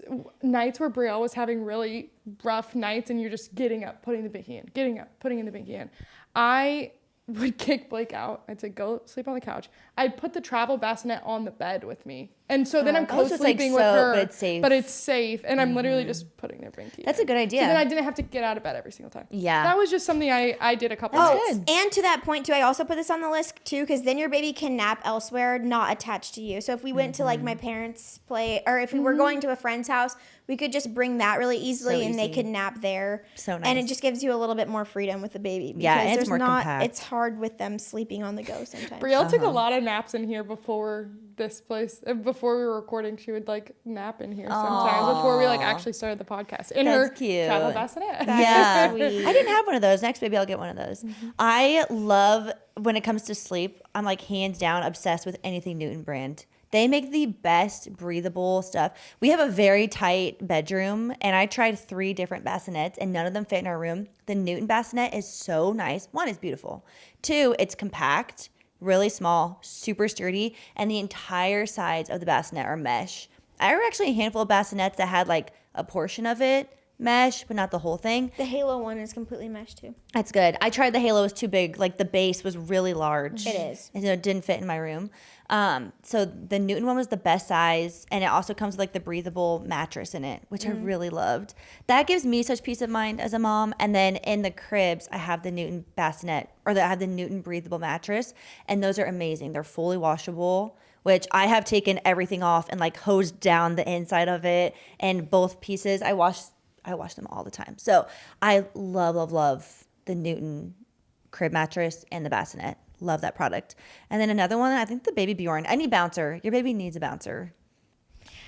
where Brielle was having really rough nights and you're just getting up, putting the binky in, getting up, putting in the binky in, I would kick Blake out. I'd say, go sleep on the couch. I'd put the travel bassinet on the bed with me. And so then I'm Oh, so it's like co-sleeping with so- her. but it's safe. But it's safe. And I'm literally just putting their binky That's in. a good idea. So then I didn't have to get out of bed every single time. Yeah. That was just something I did a couple That's times. good. And to that point too, I also put this on the list too, because then your baby can nap elsewhere, not attached to you. So if we went to like my parents' play, or if we were going to a friend's house, we could just bring that really easily, So and they easy. could nap there. So And it nice. just gives you a little bit more freedom with the baby. Yeah, because and it's there's more not. compact. It's hard with them sleeping on the go sometimes. Brielle took a lot of naps in here before this place, before before we were recording, she would like nap in here sometimes before we like actually started the podcast in her travel bassinet. Yeah. Sweet. I didn't have one of those. Next, maybe I'll get one of those. I love, when it comes to sleep, I'm like hands down obsessed with anything Newton brand. They make the best breathable stuff. We have a very tight bedroom, and I tried 3 different bassinets, and none of them fit in our room. The Newton bassinet is so nice. 1, it's beautiful. 2, it's compact, really small, super sturdy, and the entire sides of the bassinet are mesh. I have actually a handful of bassinets that had like a portion of it mesh, but not the whole thing. The Halo one is completely mesh too. That's good. I tried the Halo, it was too big. Like the base was really large. It is. And it didn't fit in my room. So the Newton one was the best size, and it also comes with like the breathable mattress in it, which I really loved. That gives me such peace of mind as a mom. And then in the cribs, I have the Newton bassinet, or I have the Newton breathable mattress, and those are amazing. They're fully washable, which I have taken everything off and like hosed down the inside of it, and both pieces I wash them all the time. So I love the Newton crib mattress and the bassinet. Love that product. And then another one, I think the Baby Bjorn. Any bouncer. Your baby needs a bouncer.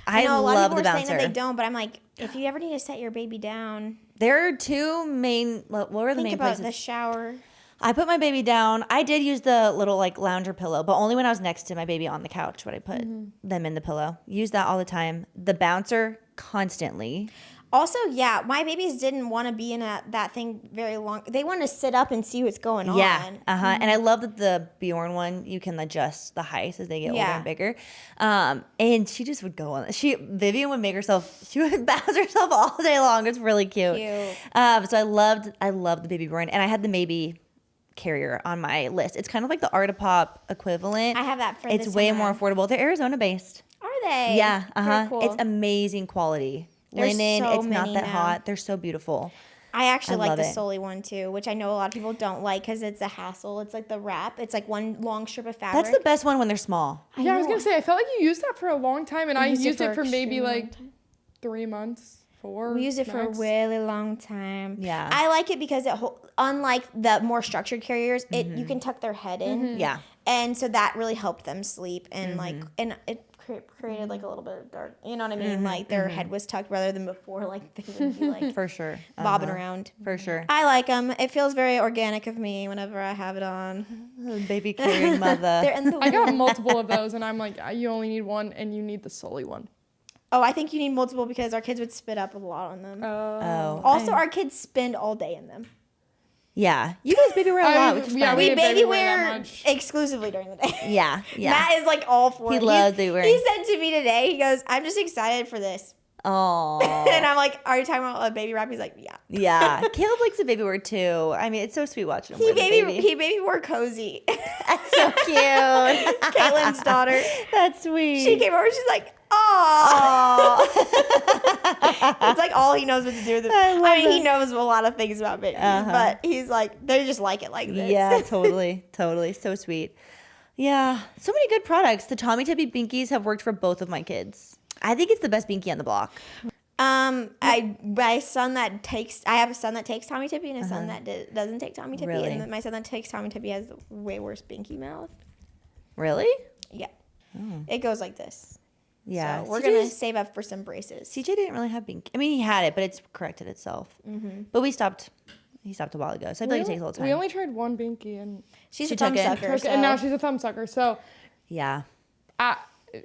I know a lot love of the people are bouncer. saying that they don't, but I'm like, if you ever need to set your baby down, There are 2 main, what were the think main about places? the shower. I put my baby down. I did use the little like lounger pillow, but only when I was next to my baby on the couch would I put them in the pillow. Use that all the time. The bouncer, constantly. Also, yeah, my babies didn't want to be in that thing very long. They wanted to sit up and see what's going on. Yeah, and I love that the Bjorn one, you can adjust the height as they get older and bigger. And she just would go on. Vivian would she would bounce herself all day long. It's really cute. So I loved the Baby Bjorn, and I had the Maybe carrier on my list. It's kind of like the Artipop equivalent. I have that for It's this way summer. more affordable. They're Arizona based. Are they? Yeah, Very cool. It's amazing quality. There's Linen, so it's not many that now. hot. They're so beautiful. I actually like love the it. Soli one too, which I know a lot of people don't like because it's a hassle. It's like the wrap. It's like one long strip of fabric. That's the best one when they're small. Yeah, I was know. gonna say, I felt like you used that for a long time, and I used it for maybe extremely like long time. 3 months, 4. We used it for a max. really long time. Yeah. I like it because unlike the more structured carriers, you can tuck their head in. Yeah. And so that really helped them sleep and and it created like a little bit of dark. You know what I mean? Like their head was tucked rather than before. Like they would be like For sure. bobbing around. For sure. I like them. It feels very organic of me whenever I have it on. Baby carrying mother. They're in the I got multiple of those, and I'm like, you only need one, and you need the Sully one. Oh, I think you need multiple because our kids would spit up a lot on them. Oh. Also, our kids spend all day in them. Yeah. You guys baby wear a lot, which is yeah, fun. we We did baby baby wear that wear much. exclusively during the day. Yeah. Yeah. Matt is like all for He it. loves baby wearing. He said to me today, he goes, I'm just excited for this. Oh. And I'm like, are you talking about a baby wrap? He's like, yeah. Yeah. Caleb likes the baby wear too. I mean, it's so sweet watching him He wear the baby. baby wore cozy. That's so cute. Caitlin's daughter. That's sweet. She came over, she's like, oh. It's like all he knows what to do with it. I mean, he knows a lot of things about babies, but he's like, they just like it like this. Yeah, totally. So sweet. Yeah. So many good products. The Tommy Tippy Binkies have worked for both of my kids. I think it's the best binky on the block. I have a son that takes Tommy Tippy and a son that doesn't take Tommy Tippy. Really? And then my son that takes Tommy Tippy has the way worse binky mouth. Really? Yeah. It goes like this. Yeah. So we're going to save up for some braces. CJ didn't really have binky. I mean, he had it, but it's corrected itself. But he stopped a while ago. So I feel like it takes a little time. We only tried one binky, and She's She a thumb took it. sucker. and now she's a thumb sucker. So, Yeah.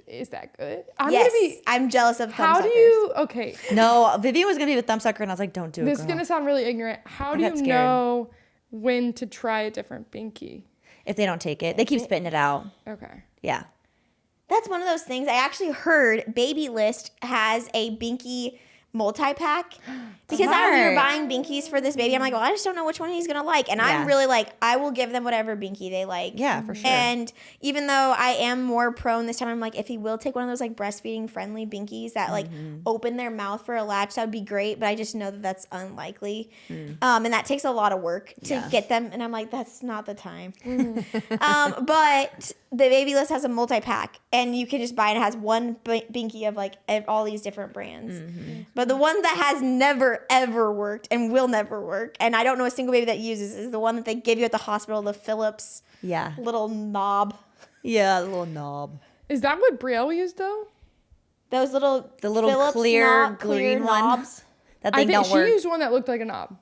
is that good? I'm jealous of thumb How suckers. do you? Okay, No, Vivian was going to be a thumb sucker, and I was like, don't do it, this is girl. gonna sound really ignorant. How do got you scared. know when to try a different binky? If they don't take it. They keep spitting it out. Okay. Yeah. That's one of those things. I actually heard Baby List has a binky multi-pack because we were Smart. buying binkies for this baby. I'm like, well, I just don't know which one he's gonna like, and Yeah. I'm really like, I will give them whatever binky they like. Yeah, for sure. And even though I am more prone this time, I'm like, if he will take one of those like breastfeeding friendly binkies that like open their mouth for a latch, that would be great. But I just know that that's unlikely, and that takes a lot of work to get them. And I'm like, that's not the time. But the Baby List has a multi-pack, and you can just buy it. It has one binky of like all these different brands. But the one that has never ever worked and will never work, and I don't know a single baby that uses, is the one that they give you at the hospital, the Philips Yeah. little knob. Yeah, the little knob. Is that what Brielle used though? Those little Philips clear green knobs. That I thing think don't work. she used one that looked like a knob.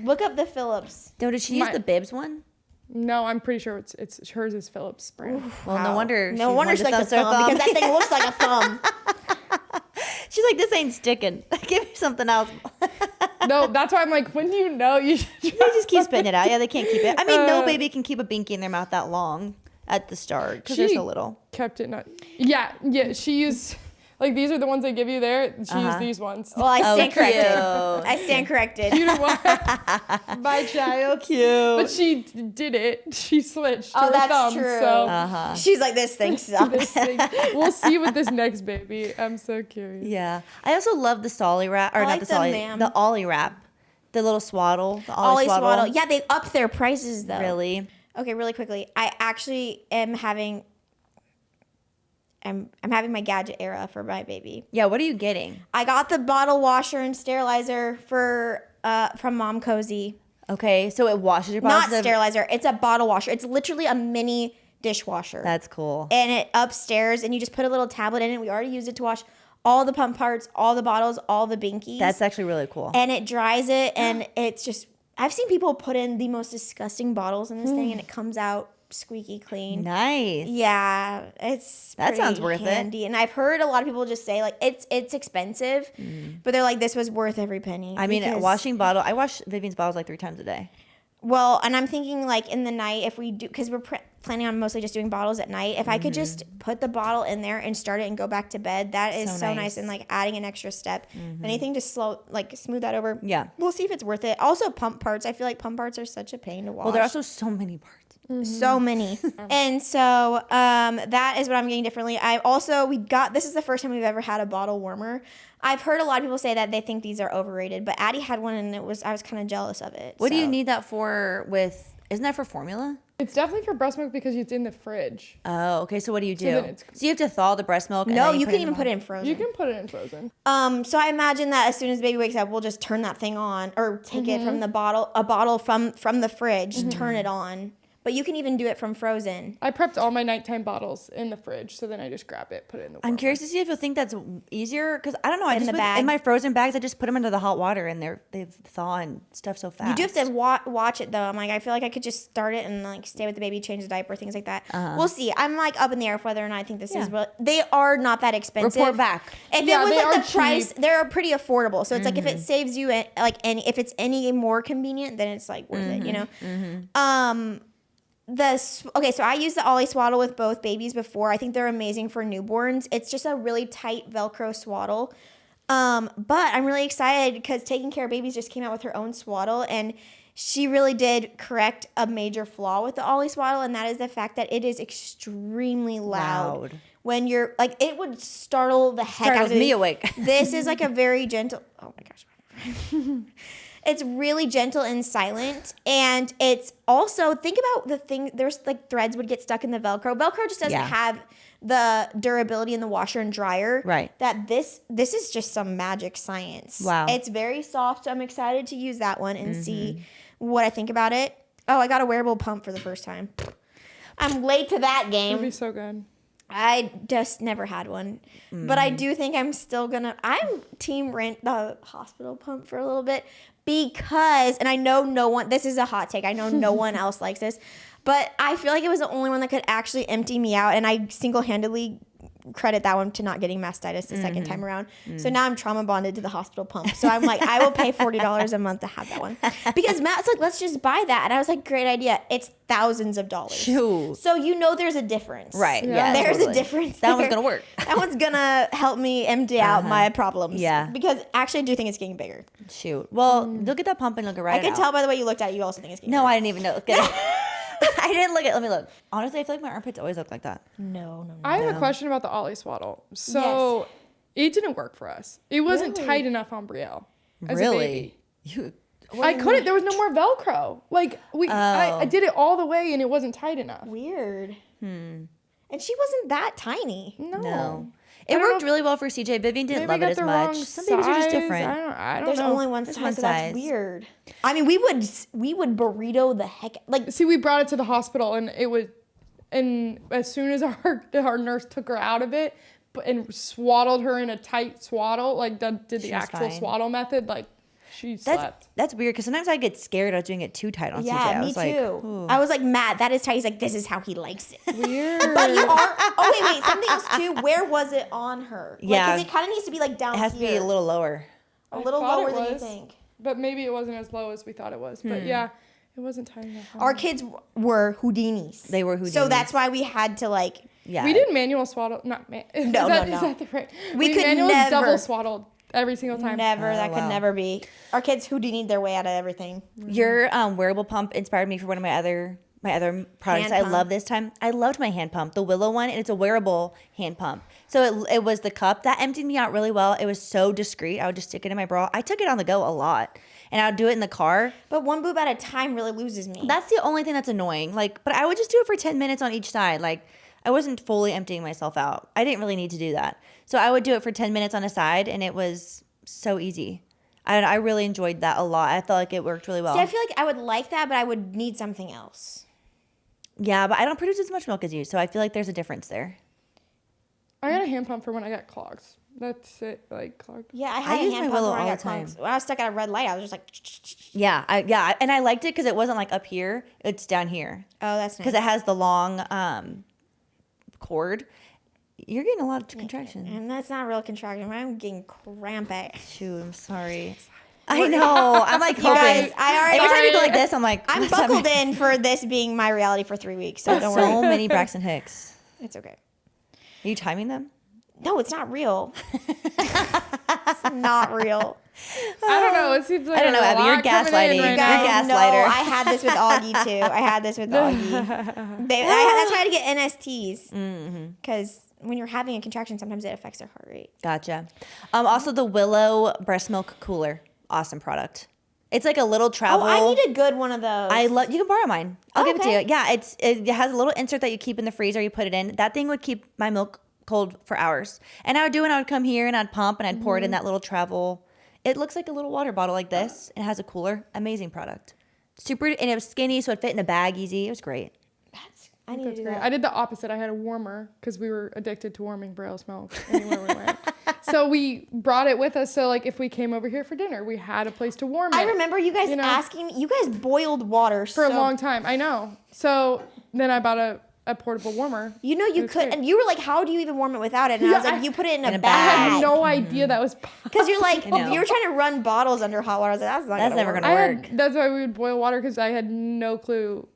Look up the Philips. No, did she use the Bibs one? No, I'm pretty sure it's hers is Philips brand. Well, no wonder. No wonder she likes a thumb because that thing looks like a thumb. She's like, this ain't sticking. Give me something else. No, that's why I'm like, when do you know you should They just keep spitting it out. Yeah, they can't keep it. I mean, no baby can keep a binky in their mouth that long at the start because they're so little. Kept it not. Yeah. She used like these are the ones they give you there. She used these ones. Well, I stand corrected. Cute. I stand corrected. You know what? My child. Cute. But she did it. She switched. Oh, her that's thumb, true. So She's like, this thing sucks. this thing- we'll see with this next baby. I'm so curious. Yeah. I also love the Solly wrap. Or I not like the them, Solly. ma'am. The Ollie wrap. The little swaddle. The Ollie Ollie Swaddle. swaddle. Yeah, they upped their prices though. Really? Okay, really quickly. I actually am having. I'm having my gadget era for my baby. Yeah, what are you getting? I got the bottle washer and sterilizer for from Mom Cozy. Okay, so it washes your bottles. Not sterilizer. It's a bottle washer. It's literally a mini dishwasher. That's cool. And it upstairs, and you just put a little tablet in it. We already used it to wash all the pump parts, all the bottles, all the binkies. That's actually really cool. And it dries it, and it's just. I've seen people put in the most disgusting bottles in this thing, and it comes out squeaky clean. Nice. Yeah, it's That sounds worth handy. And I've heard a lot of people just say like it's expensive, but they're like this was worth every penny. I mean, because- washing bottle. I wash Vivian's bottles like 3 times a day. Well, and I'm thinking like in the night if we do because we're planning on mostly just doing bottles at night. If I could just put the bottle in there and start it and go back to bed, that is so nice. And like adding an extra step, anything to smooth that over. Yeah. We'll see if it's worth it. Also, pump parts. I feel like pump parts are such a pain to wash. Well, there are also so many parts. So many. And so that is what I'm getting differently. This is the first time we've ever had a bottle warmer. I've heard a lot of people say that they think these are overrated, but Addie had one and I was kind of jealous of it. What do you need that for isn't that for formula? It's definitely for breast milk because it's in the fridge. Oh, okay. So what do you do? then So you have to thaw the breast milk? No, you can even put it in frozen. You can put it in frozen. So I imagine that as soon as baby wakes up, we'll just turn that thing on or take it from a bottle from the fridge, turn it on. But you can even do it from frozen. I prepped all my nighttime bottles in the fridge, so then I just grab it, put it in the. I'm curious to see if you'll think that's easier because I don't know. bag. In my frozen bags, I just put them into the hot water and they thaw and stuff so fast. You do have to watch it though. I'm like, I feel like I could just start it and like stay with the baby, change the diaper, things like that. We'll see. I'm like up in the air whether or not I think this is. But they are not that expensive. Report back. If Yeah, it was they like are the price, cheap. they're pretty affordable. So it's like if it saves you if it's any more convenient, then it's like worth it. You know. So I used the Ollie swaddle with both babies before. I think they're amazing for newborns. It's just a really tight Velcro swaddle. But I'm really excited because Taking Care of Babies just came out with her own swaddle, and she really did correct a major flaw with the Ollie swaddle, and that is the fact that it is extremely loud. When you're like, it would startle the heck out of me awake. This is like a very gentle. Oh my gosh. It's really gentle and silent, and it's also think about the thing. There's like threads would get stuck in the Velcro. Velcro just doesn't have the durability in the washer and dryer. Right. That this is just some magic science. Wow. It's very soft. I'm excited to use that one and see what I think about it. Oh, I got a wearable pump for the first time. I'm late to that game. It'd be so good. I just never had one. But I do think I'm team rent the hospital pump for a little bit because, and I know no one, this is a hot take. I know no one else likes this, but I feel like it was the only one that could actually empty me out. And I single-handedly credit that one to not getting mastitis the second time around. So now I'm trauma bonded to the hospital pump. So I'm like, I will pay $40 a month to have that one. Because Matt's like, let's just buy that. And I was like, great idea. It's thousands of dollars. Shoot. So you know there's a difference. Right. Yeah. There's totally. a difference. That one's there. gonna work. That one's gonna help me empty out my problems. Yeah. Because actually I do think it's getting bigger. Shoot. Well, look at that pump and look right. I could tell by the way you looked at it, you also think it's getting No, bigger. I didn't even know. Look at it. I didn't look at. Let me look. Honestly, I feel like my armpits always look like that. No. I have a question about the Ollie swaddle. So it didn't work for us. It wasn't tight enough on Brielle. As a baby. You. I couldn't. There was no more Velcro. Like I did it all the way and it wasn't tight enough. Weird. And she wasn't that tiny. No. It worked really well for CJ. Vivian didn't love it as much. Some babies are just different. I don't There's know. only one size, one so that's size. weird. I mean, we would burrito the heck like See, we brought it to the hospital and it was And as soon as our nurse took her out of it and swaddled her in a tight swaddle, like did the actual swaddle method, like she slept. That's weird because sometimes I get scared of doing it too tight on CJ. Yeah, me like, too. ooh. I was like, Matt, that is tight. He's like, this is how he likes it. Weird. But you are. Oh wait, something else too. Where was it on her? Yeah, because it kind of needs to be like down. It has to be a little lower. A little lower than you think. But maybe it wasn't as low as we thought it was. But yeah, it wasn't tight enough. Our kids were Houdinis. They were Houdinis. So that's why we had to like. Yeah. We did manual swaddle. Not No. Is that the right? We could manual never double swaddled every single time. Never. That could wow. never be. Our kids Houdini'd their way out of everything. Your wearable pump inspired me for one of my other products Hand I pump. love this time. I loved my hand pump, the Willow one, and it's a wearable hand pump. So it was the cup that emptied me out really well. It was so discreet. I would just stick it in my bra. I took it on the go a lot, and I would do it in the car. But one boob at a time really loses me. That's the only thing that's annoying. Like, but I would just do it for 10 minutes on each side. Like, I wasn't fully emptying myself out. I didn't really need to do that. So I would do it for 10 minutes on a side, and it was so easy. I really enjoyed that a lot. I felt like it worked really well. See, I feel like I would like that, but I would need something else. Yeah, but I don't produce as much milk as you, so I feel like there's a difference there. I got a hand pump for when I got clogs. That's it, like clogged. Yeah, I had I a use hand my pump Willow when I all got the time. clogs. When I was stuck at a red light, I was just like, Yeah, and I liked it because it wasn't like up here; it's down here oh, that's nice. because it has the long cord. You're getting a lot of contractions. And that's not real contraction. I'm getting crampy. Shoot, I'm sorry. I know. I'm like hoping. guys, I already- Every time you go like this, I'm like, I'm what's buckled happening? in for this being my reality for 3 weeks, so don't So worry. many Braxton Hicks. It's okay. Are you timing them? No, it's not real. It's not real. I don't know. It seems like I don't know, a Abby, you're lot coming in gaslighting. right You're now. Guys, no, gaslighter. I had this with Augie too. I had this with Augie. That's why I had to get NSTs. Because when you're having a contraction, sometimes it affects their heart rate. Gotcha. Also, the Willow breast milk cooler. Awesome product. It's like a little travel. Oh, I need a good one of those. I love. You can borrow mine. I'll give it to Okay. you. Yeah, it has a little insert that you keep in the freezer. You put it in. That thing would keep my milk cold for hours. And I would do it. I would come here and I'd pump and I'd pour it in that little travel. It looks like a little water bottle like this. It has a cooler. Amazing product. Super, and it was skinny, so it fit in a bag easy. It was great. I need to do Great. that. I did the opposite. I had a warmer because we were addicted to warming Braille's milk anywhere we went. So we brought it with us. So like if we came over here for dinner, we had a place to warm it. I remember you guys You know? asking me. You guys boiled water for a long time. I know. So then I bought a portable warmer. You know you It's could, great. and you were like, "How do you even warm it without it?" And I was Yeah, like, "You put it in a a I bag." had no idea that was possible. Because you're like, know. you were trying to run bottles under hot water. I was like, that's never work. gonna work. That's why we would boil water because I had no clue.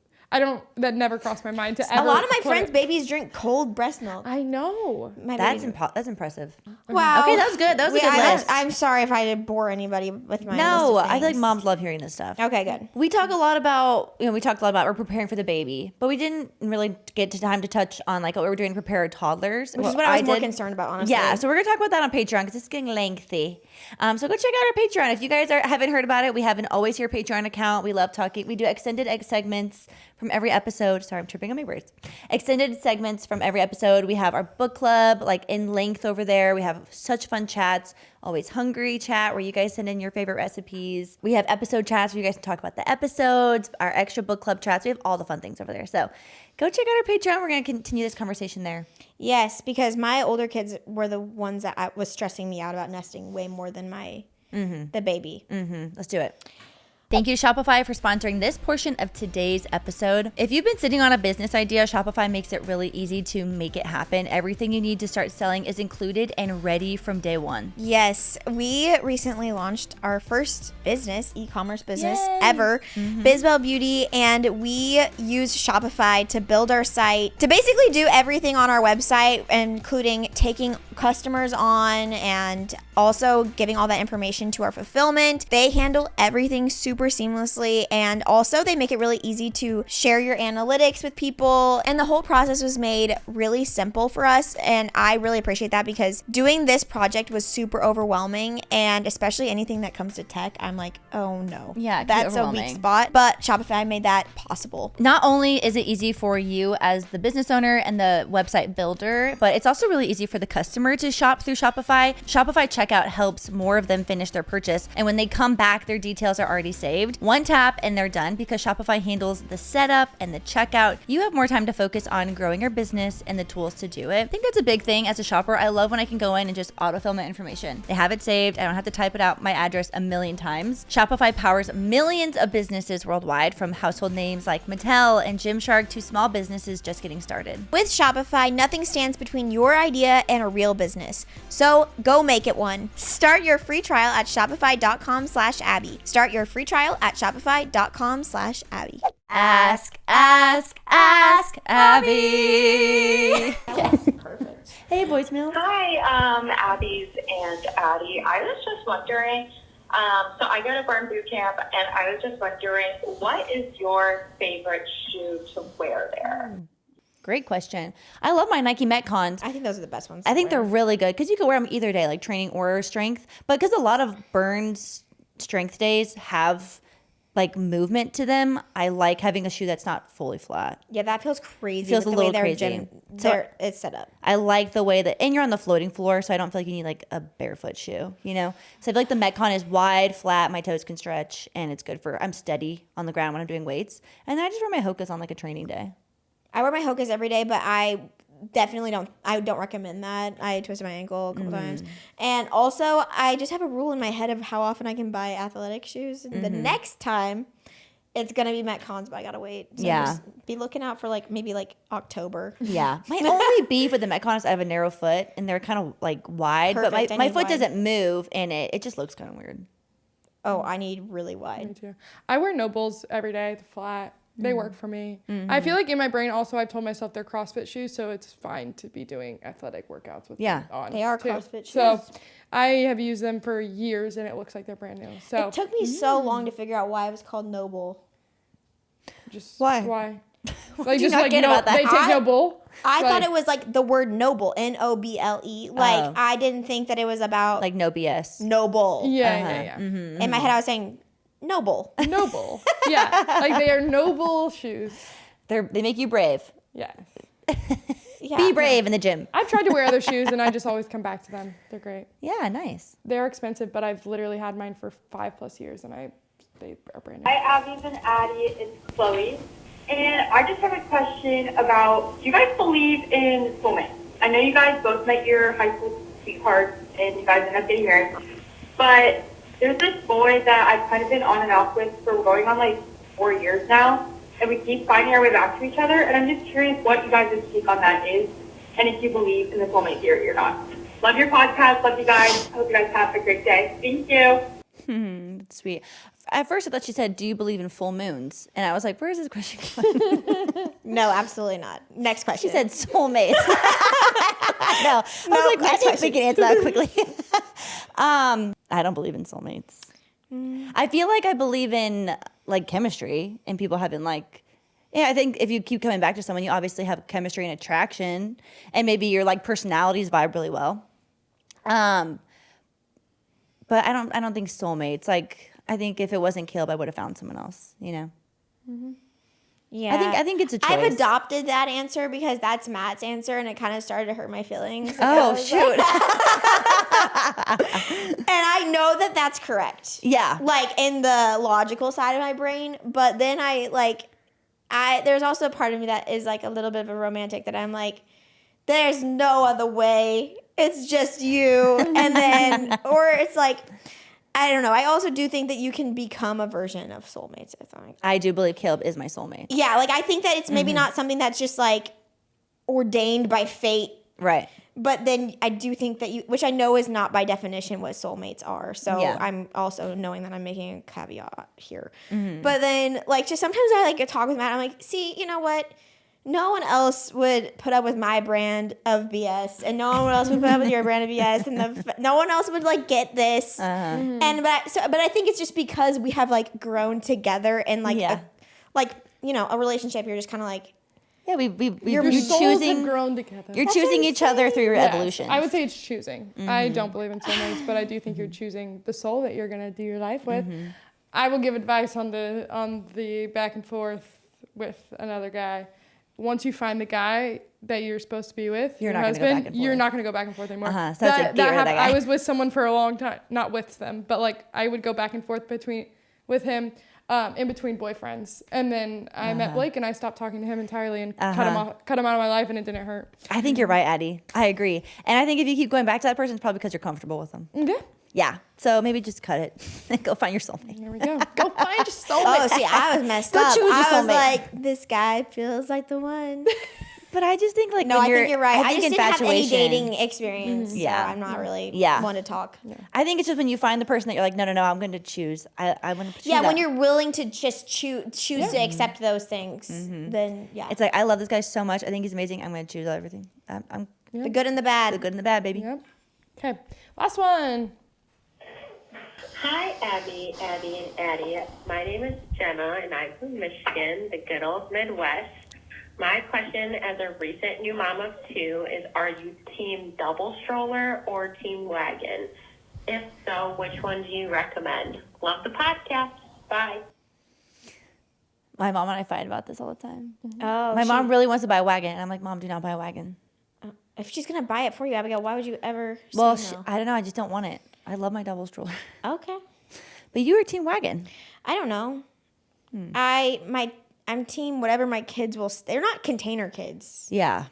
That never crossed my mind to ever. A lot of my put friends' it- babies drink cold breast milk. I know. My That's baby- that's impressive. Wow. Okay, that was good. That was a good list. I'm sorry if I did bore anybody with my No, list of I feel like things. moms love hearing this stuff. Okay, good. We talk a lot about, we're preparing for the baby, but we didn't really get to time to touch on like what we were doing to prepare toddlers. Which is what I was more concerned about, honestly. Yeah, so we're gonna talk about that on Patreon because it's getting lengthy. So go check out our Patreon. If you guys haven't heard about it, we have an Always Here Patreon account. We love talking. We do extended segments from every episode. Sorry, I'm tripping on my words. Extended segments from every episode. We have our book club, like in length over there. We have such fun chats. Always Hungry chat where you guys send in your favorite recipes. We have episode chats where you guys can talk about the episodes, our extra book club chats. We have all the fun things over there. So go check out our Patreon. We're going to continue this conversation there. Yes, because my older kids were the ones that was stressing me out about nesting way more than the baby. Let's do it. Thank you, Shopify, for sponsoring this portion of today's episode. If you've been sitting on a business idea, Shopify makes it really easy to make it happen. Everything you need to start selling is included and ready from day one. Yes, we recently launched our first e-commerce business Yay. ever, Bizbell Beauty, and we use Shopify to build our site, to basically do everything on our website, including taking customers on and also giving all that information to our fulfillment. They handle everything super seamlessly, and also they make it really easy to share your analytics with people, and the whole process was made really simple for us, and I really appreciate that because doing this project was super overwhelming, and especially anything that comes to tech, I'm like, oh no. Yeah, it can be that's a weak overwhelming. spot, but Shopify made that possible. Not only is it easy for you as the business owner and the website builder, but it's also really easy for the customer to shop through Shopify. Shopify checkout helps more of them finish their purchase. And when they come back, their details are already saved. One tap and they're done because Shopify handles the setup and the checkout. You have more time to focus on growing your business and the tools to do it. I think that's a big thing as a shopper. I love when I can go in and just autofill my information. They have it saved. I don't have to type it out my address a million times. Shopify powers millions of businesses worldwide, from household names like Mattel and Gymshark to small businesses just getting started. With Shopify, nothing stands between your idea and a real business. So go make it one. Start your free trial at shopify.com/Abby. Start your free trial at shopify.com/Abby. Ask Abby. Perfect. Hey, voicemail. Hi, Abby's and Addie. I was just wondering, so I go to Burn Boot Camp, and I was just wondering, what is your favorite shoe to wear there? Great question. I love my Nike Metcons. I think those are the best ones. I think they're really good because you can wear them either day, like training or strength. But because a lot of Burn's strength days have like movement to them, I like having a shoe that's not fully flat. Yeah, that feels crazy. Feels with a the way little their crazy. it's set up. I like the way that, and you're on the floating floor, so I don't feel like you need like a barefoot shoe, you know? So I feel like the Metcon is wide, flat, my toes can stretch, and it's good for, I'm steady on the ground when I'm doing weights. And then I just wear my Hokas on like a training day. I wear my Hokas every day, but I definitely don't recommend that. I twisted my ankle a couple times. And also, I just have a rule in my head of how often I can buy athletic shoes. The next time, it's going to be Metcons, but I got to wait. So just be looking out for maybe October. Yeah. My only beef with the Metcon is I have a narrow foot, and they're kind of like wide, Perfect, but I my need foot wide. doesn't move, and it just looks kind of weird. Oh, I need really Me wide. too. I wear Nobles every day, the flat. They work for me. I feel like in my brain also I've told myself they're CrossFit shoes, so it's fine to be doing athletic workouts with them on. They are too. CrossFit shoes. So I have used them for years and it looks like they're brand new. So It took me so long to figure out why it was called Noble. just Why? Like do you just not like get no, about that? they take no bull. I Like, thought it was the word noble, Noble. Like, I didn't think that it was about Like no BS. noble. Yeah. In my head, I was saying noble. Noble. Yeah. Like they are noble shoes. They make you brave. Yeah. Yeah. Be brave in the gym. I've tried to wear other shoes and I just always come back to them. They're great. Yeah, nice. They're expensive, but I've literally had mine for 5+ years and they are brand new. Hi, Abby's and Addie. It's Chloe. And I just have a question about, do you guys believe in soulmates? I know you guys both met your high school sweethearts and you guys ended up getting married. But there's this boy that I've kind of been on and off with for going on 4 years now. And we keep finding our way back to each other. And I'm just curious what you guys' take on that is. And if you believe in the soulmate theory or not. Love your podcast. Love you guys. Hope you guys have a great day. Thank you. That's sweet. At first, I thought she said, "Do you believe in full moons?" And I was like, "Where is this question going?" No, absolutely not. Next question. She said, "Soulmates." No, I was like, I think we can answer that quickly. I don't believe in soulmates. I feel like I believe in chemistry and people having I think if you keep coming back to someone, you obviously have chemistry and attraction, and maybe your personalities vibe really well. But I don't think soulmates. I think if it wasn't Caleb, I would have found someone else. You know. Mm-hmm. Yeah. I think it's a choice. I've adopted that answer because that's Matt's answer, and it kind of started to hurt my feelings. Oh shoot. And I know that that's correct. Yeah. In the logical side of my brain, but then there's also a part of me that is a little bit of a romantic that I'm there's no other way. It's just you. And then, or it's I don't know. I also do think that you can become a version of soulmates, I think. I do believe Caleb is my soulmate. Yeah, I think that it's maybe not something that's just ordained by fate. Right. But then I do think that which I know is not by definition what soulmates are. So Yeah. I'm also knowing that I'm making a caveat here. But then just sometimes I talk with Matt. I'm see, you know what? No one else would put up with my brand of BS, and no one else would put up with your brand of BS, and no one else would get this. And but I think it's just because we have grown together and a relationship. You're just kind of Yeah, Your you're souls choosing. have grown together. You're choosing each other through your Yes, evolution. I would say it's choosing. I don't believe in soulmates, but I do think you're choosing the soul that you're gonna do your life with. I will give advice on the back and forth with another guy. once you find the guy that you're supposed to be with, You're your not gonna go husband, back and you're forth. not going to go back and forth anymore. So it's like, get rid of that guy. I was with someone for a long time, not with them, but like I would go back and forth with him in between boyfriends. And then I met Blake and I stopped talking to him entirely and cut him out of my life, and it didn't hurt. I think you're right, Addie. I agree. And I think if you keep going back to that person, it's probably because you're comfortable with them. Yeah. Yeah. So maybe just cut it and go find your soulmate. There we go. Go find your soulmate. Oh, see, I was messed Go up. choose your I was soulmate. like, this guy feels like the one. But I just think like No, when I think you're right. I think just didn't have any infatuation- dating experience. Yeah. So I'm not really Yeah. one to talk. I think it's just when you find the person that you're like, no, I'm going to choose. I want to choose Yeah, that. when you're willing to just choose to accept those things, then yeah. It's like, I love this guy so much. I think he's amazing. I'm going to choose everything. I'm the good and the bad. the good and the bad, baby. Yep. Okay. Last one. Hi, Abby, Addie, and Addie. My name is Jenna, and I'm from Michigan, the good old Midwest. My question as a recent new mom of 2 is, are you team double stroller or team wagon? If so, which one do you recommend? Love the podcast. Bye. My mom and I fight about this all the time. Oh, My mom really wants to buy a wagon. And I'm like, Mom, do not buy a wagon. if she's gonna buy it for you, Abigail, why would you ever? Well, say no? I don't know. I just don't want it. I love my double stroller. Okay. But you were team wagon. I don't know. I'm team whatever my kids will. They're not container kids. Yeah.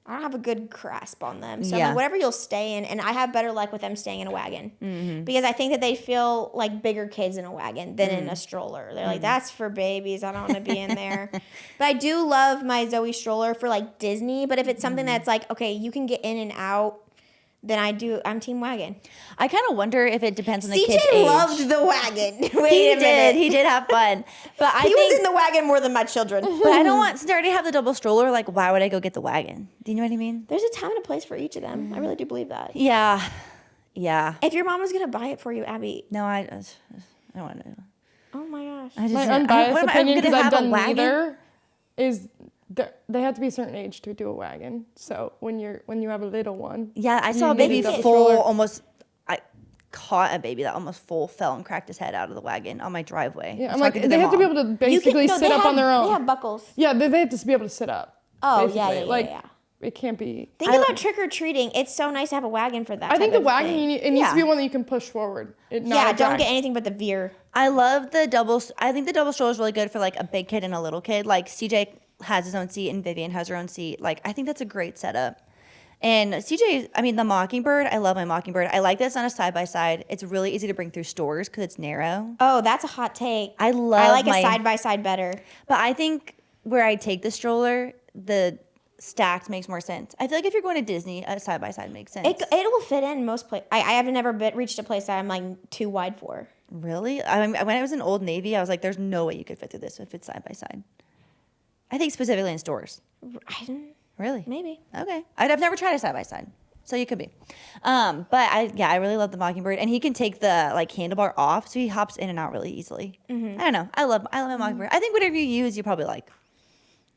I don't have a good grasp on them. So I'm Yeah. like, whatever you'll stay in, and I have better luck with them staying in a wagon because I think that they feel like bigger kids in a wagon than in a stroller. They're like, that's for babies. I don't want to be in there. But I do love my Zoe stroller for like Disney. But if it's something that's like, okay, you can get in and out, then I'm team wagon. I kind of wonder if it depends on the kid's CJ age. loved the wagon. Wait He a minute. did. He did have fun. But I He think, was in the wagon more than my children. but I don't want, since I already have the double stroller, like, why would I go get the wagon? Do you know what I mean? There's a time and a place for each of them. I really do believe that. Yeah. Yeah. If your mom was gonna buy it for you, Abby. No, I don't want to. Oh my gosh. I just, My what am unbiased I opinion, gonna because I've have a done wagon? neither, is they have to be a certain age to do a wagon. So when you have a little one, Yeah, I saw a need baby a double full, stroller. almost. I caught a baby that almost full fell and cracked his head out of the wagon on my driveway. yeah, I was I'm like, talking they their have to be mom. able to basically sit up on their own. They have buckles. Yeah, they have to be able to sit up. Oh, basically. yeah. Like it can't be. Think about trick or treating. It's so nice to have a wagon for that. I think type the of wagon thing. it needs to be Yeah. one that you can push forward. Not Yeah, a don't drag. get anything but the veer. I love the double. I think the double stroller is really good for like a big kid and a little kid. Like CJ has his own seat and Vivian has her own seat. Like I think that's a great setup. And CJ, I mean the Mockingbird. I love my Mockingbird. I like that it's not a side by side. It's really easy to bring through stores because it's narrow. Oh, that's a hot take. I love. I like my, a side by side better. But I think where I take the stroller, the stacked makes more sense. I feel like if you're going to Disney, a side by side makes sense. It will fit in most places. I have never reached a place that I'm like too wide for. Really? I mean, when I was in Old Navy, I was like, "There's no way you could fit through this if it's side by side." I think specifically in stores. I don't, Really? maybe. Okay. I've never tried a side by side, so you could be. But I really love the Mockingbird, and he can take the like handlebar off, so he hops in and out really easily. I don't know. I love my Mockingbird. I think whatever you use, you probably like.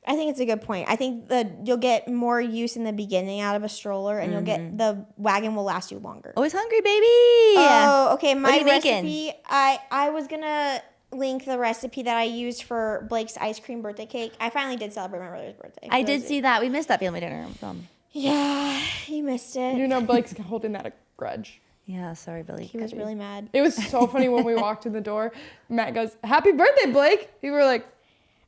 I think it's a good point. I think you'll get more use in the beginning out of a stroller, and you'll get the wagon will last you longer. Always hungry, baby. Oh, okay. My are you making? recipe. I was gonna link the recipe that I used for Blake's ice cream birthday cake. I finally did celebrate my brother's birthday. I did see that. We missed that family dinner. Yeah, you missed it. You know, Blake's holding that a grudge. Yeah, sorry, Billy. He was really mad. It was so funny when we walked in the door. Matt goes, "Happy birthday, Blake!" We were like,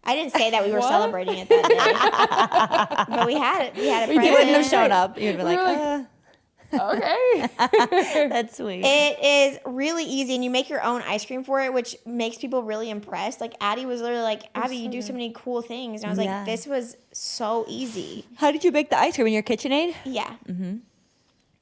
I didn't say that we were What? celebrating it that day, but we had it. We had a We did. You wouldn't have present. shown up. You would have been We like, were "Okay." that's sweet. It is really easy, and you make your own ice cream for it, which makes people really impressed. Like Addie was literally like, "Abby, you do so many cool things," and I was Yeah. like, "This was so easy." How did you bake the ice cream in your KitchenAid? Yeah.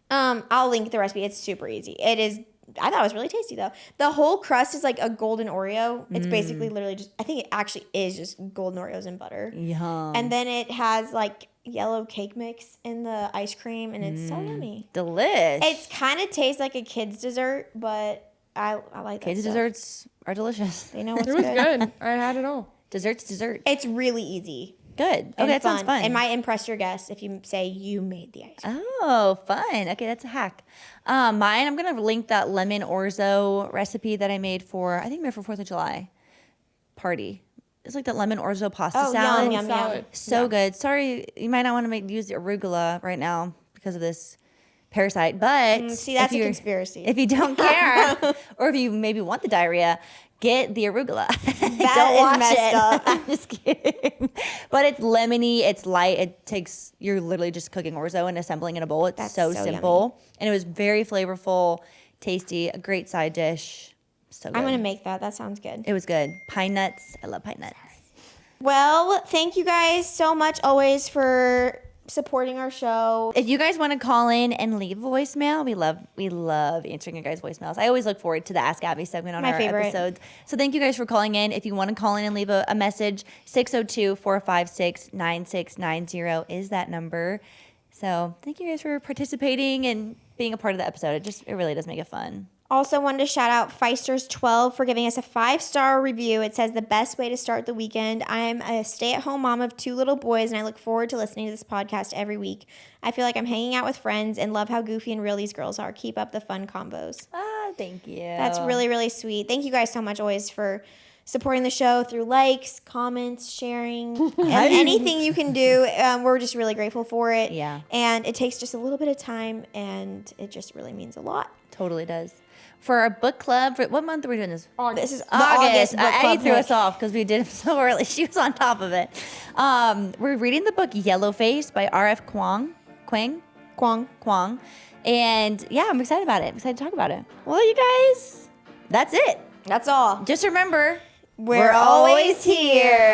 I'll link the recipe. It's super easy. It is. I thought it was really tasty though. The whole crust is like a golden Oreo. It's basically literally just. I think it actually is just golden Oreos and butter. Yum. And then it has like yellow cake mix in the ice cream, and it's so yummy. Delish. It's kind of tastes like a kid's dessert, but I like that Kids' stuff. desserts are delicious. They know what's It was good. good. I had it all. Desserts, dessert. It's really easy. Good. And Okay, that sounds fun. It might impress your guests if you say you made the ice cream. Oh, fun. Okay, that's a hack. Mine, I'm going to link that lemon orzo recipe that I made for 4th of July party. it's like that lemon orzo pasta Oh, salad. yum. Salad. So good. Sorry, you might not want to use the arugula right now because of this parasite, but See, that's if a you're- conspiracy. If you don't care, or if you maybe want the diarrhea, get the arugula. That is messed up. I'm just kidding. But it's lemony. It's light. It takes, you're literally just cooking orzo and assembling in a bowl. It's That's so so simple. And it was very flavorful, tasty, a great side dish. So good. I'm going to make that. That sounds good. It was good. Pine nuts. I love pine nuts. Well, thank you guys so much always for supporting our show. If you guys want to call in and leave voicemail, we love answering your guys' voicemails. I always look forward to the Ask Abby segment on My our favorite. episodes. So thank you guys for calling in. If you want to call in and leave a message, 602-456-9690 is that number. So thank you guys for participating and being a part of the episode. It really does make it fun. Also wanted to shout out Feisters12 for giving us a 5-star review. It says the best way to start the weekend. I'm a stay-at-home mom of 2 little boys, and I look forward to listening to this podcast every week. I feel like I'm hanging out with friends and love how goofy and real these girls are. Keep up the fun combos. Thank you. That's really, really sweet. Thank you guys so much always for supporting the show through likes, comments, sharing, and anything you can do. We're just really grateful for it. Yeah. And it takes just a little bit of time, and it just really means a lot. Totally does. For our book club, for what month are we doing this? This is the August. book club Addie threw pick. us off because we did it so early. She was on top of it. We're reading the book Yellowface by R.F. Kuang. And yeah, I'm excited about it. I'm excited to talk about it. Well, you guys, that's it. That's all. Just remember, We're always here.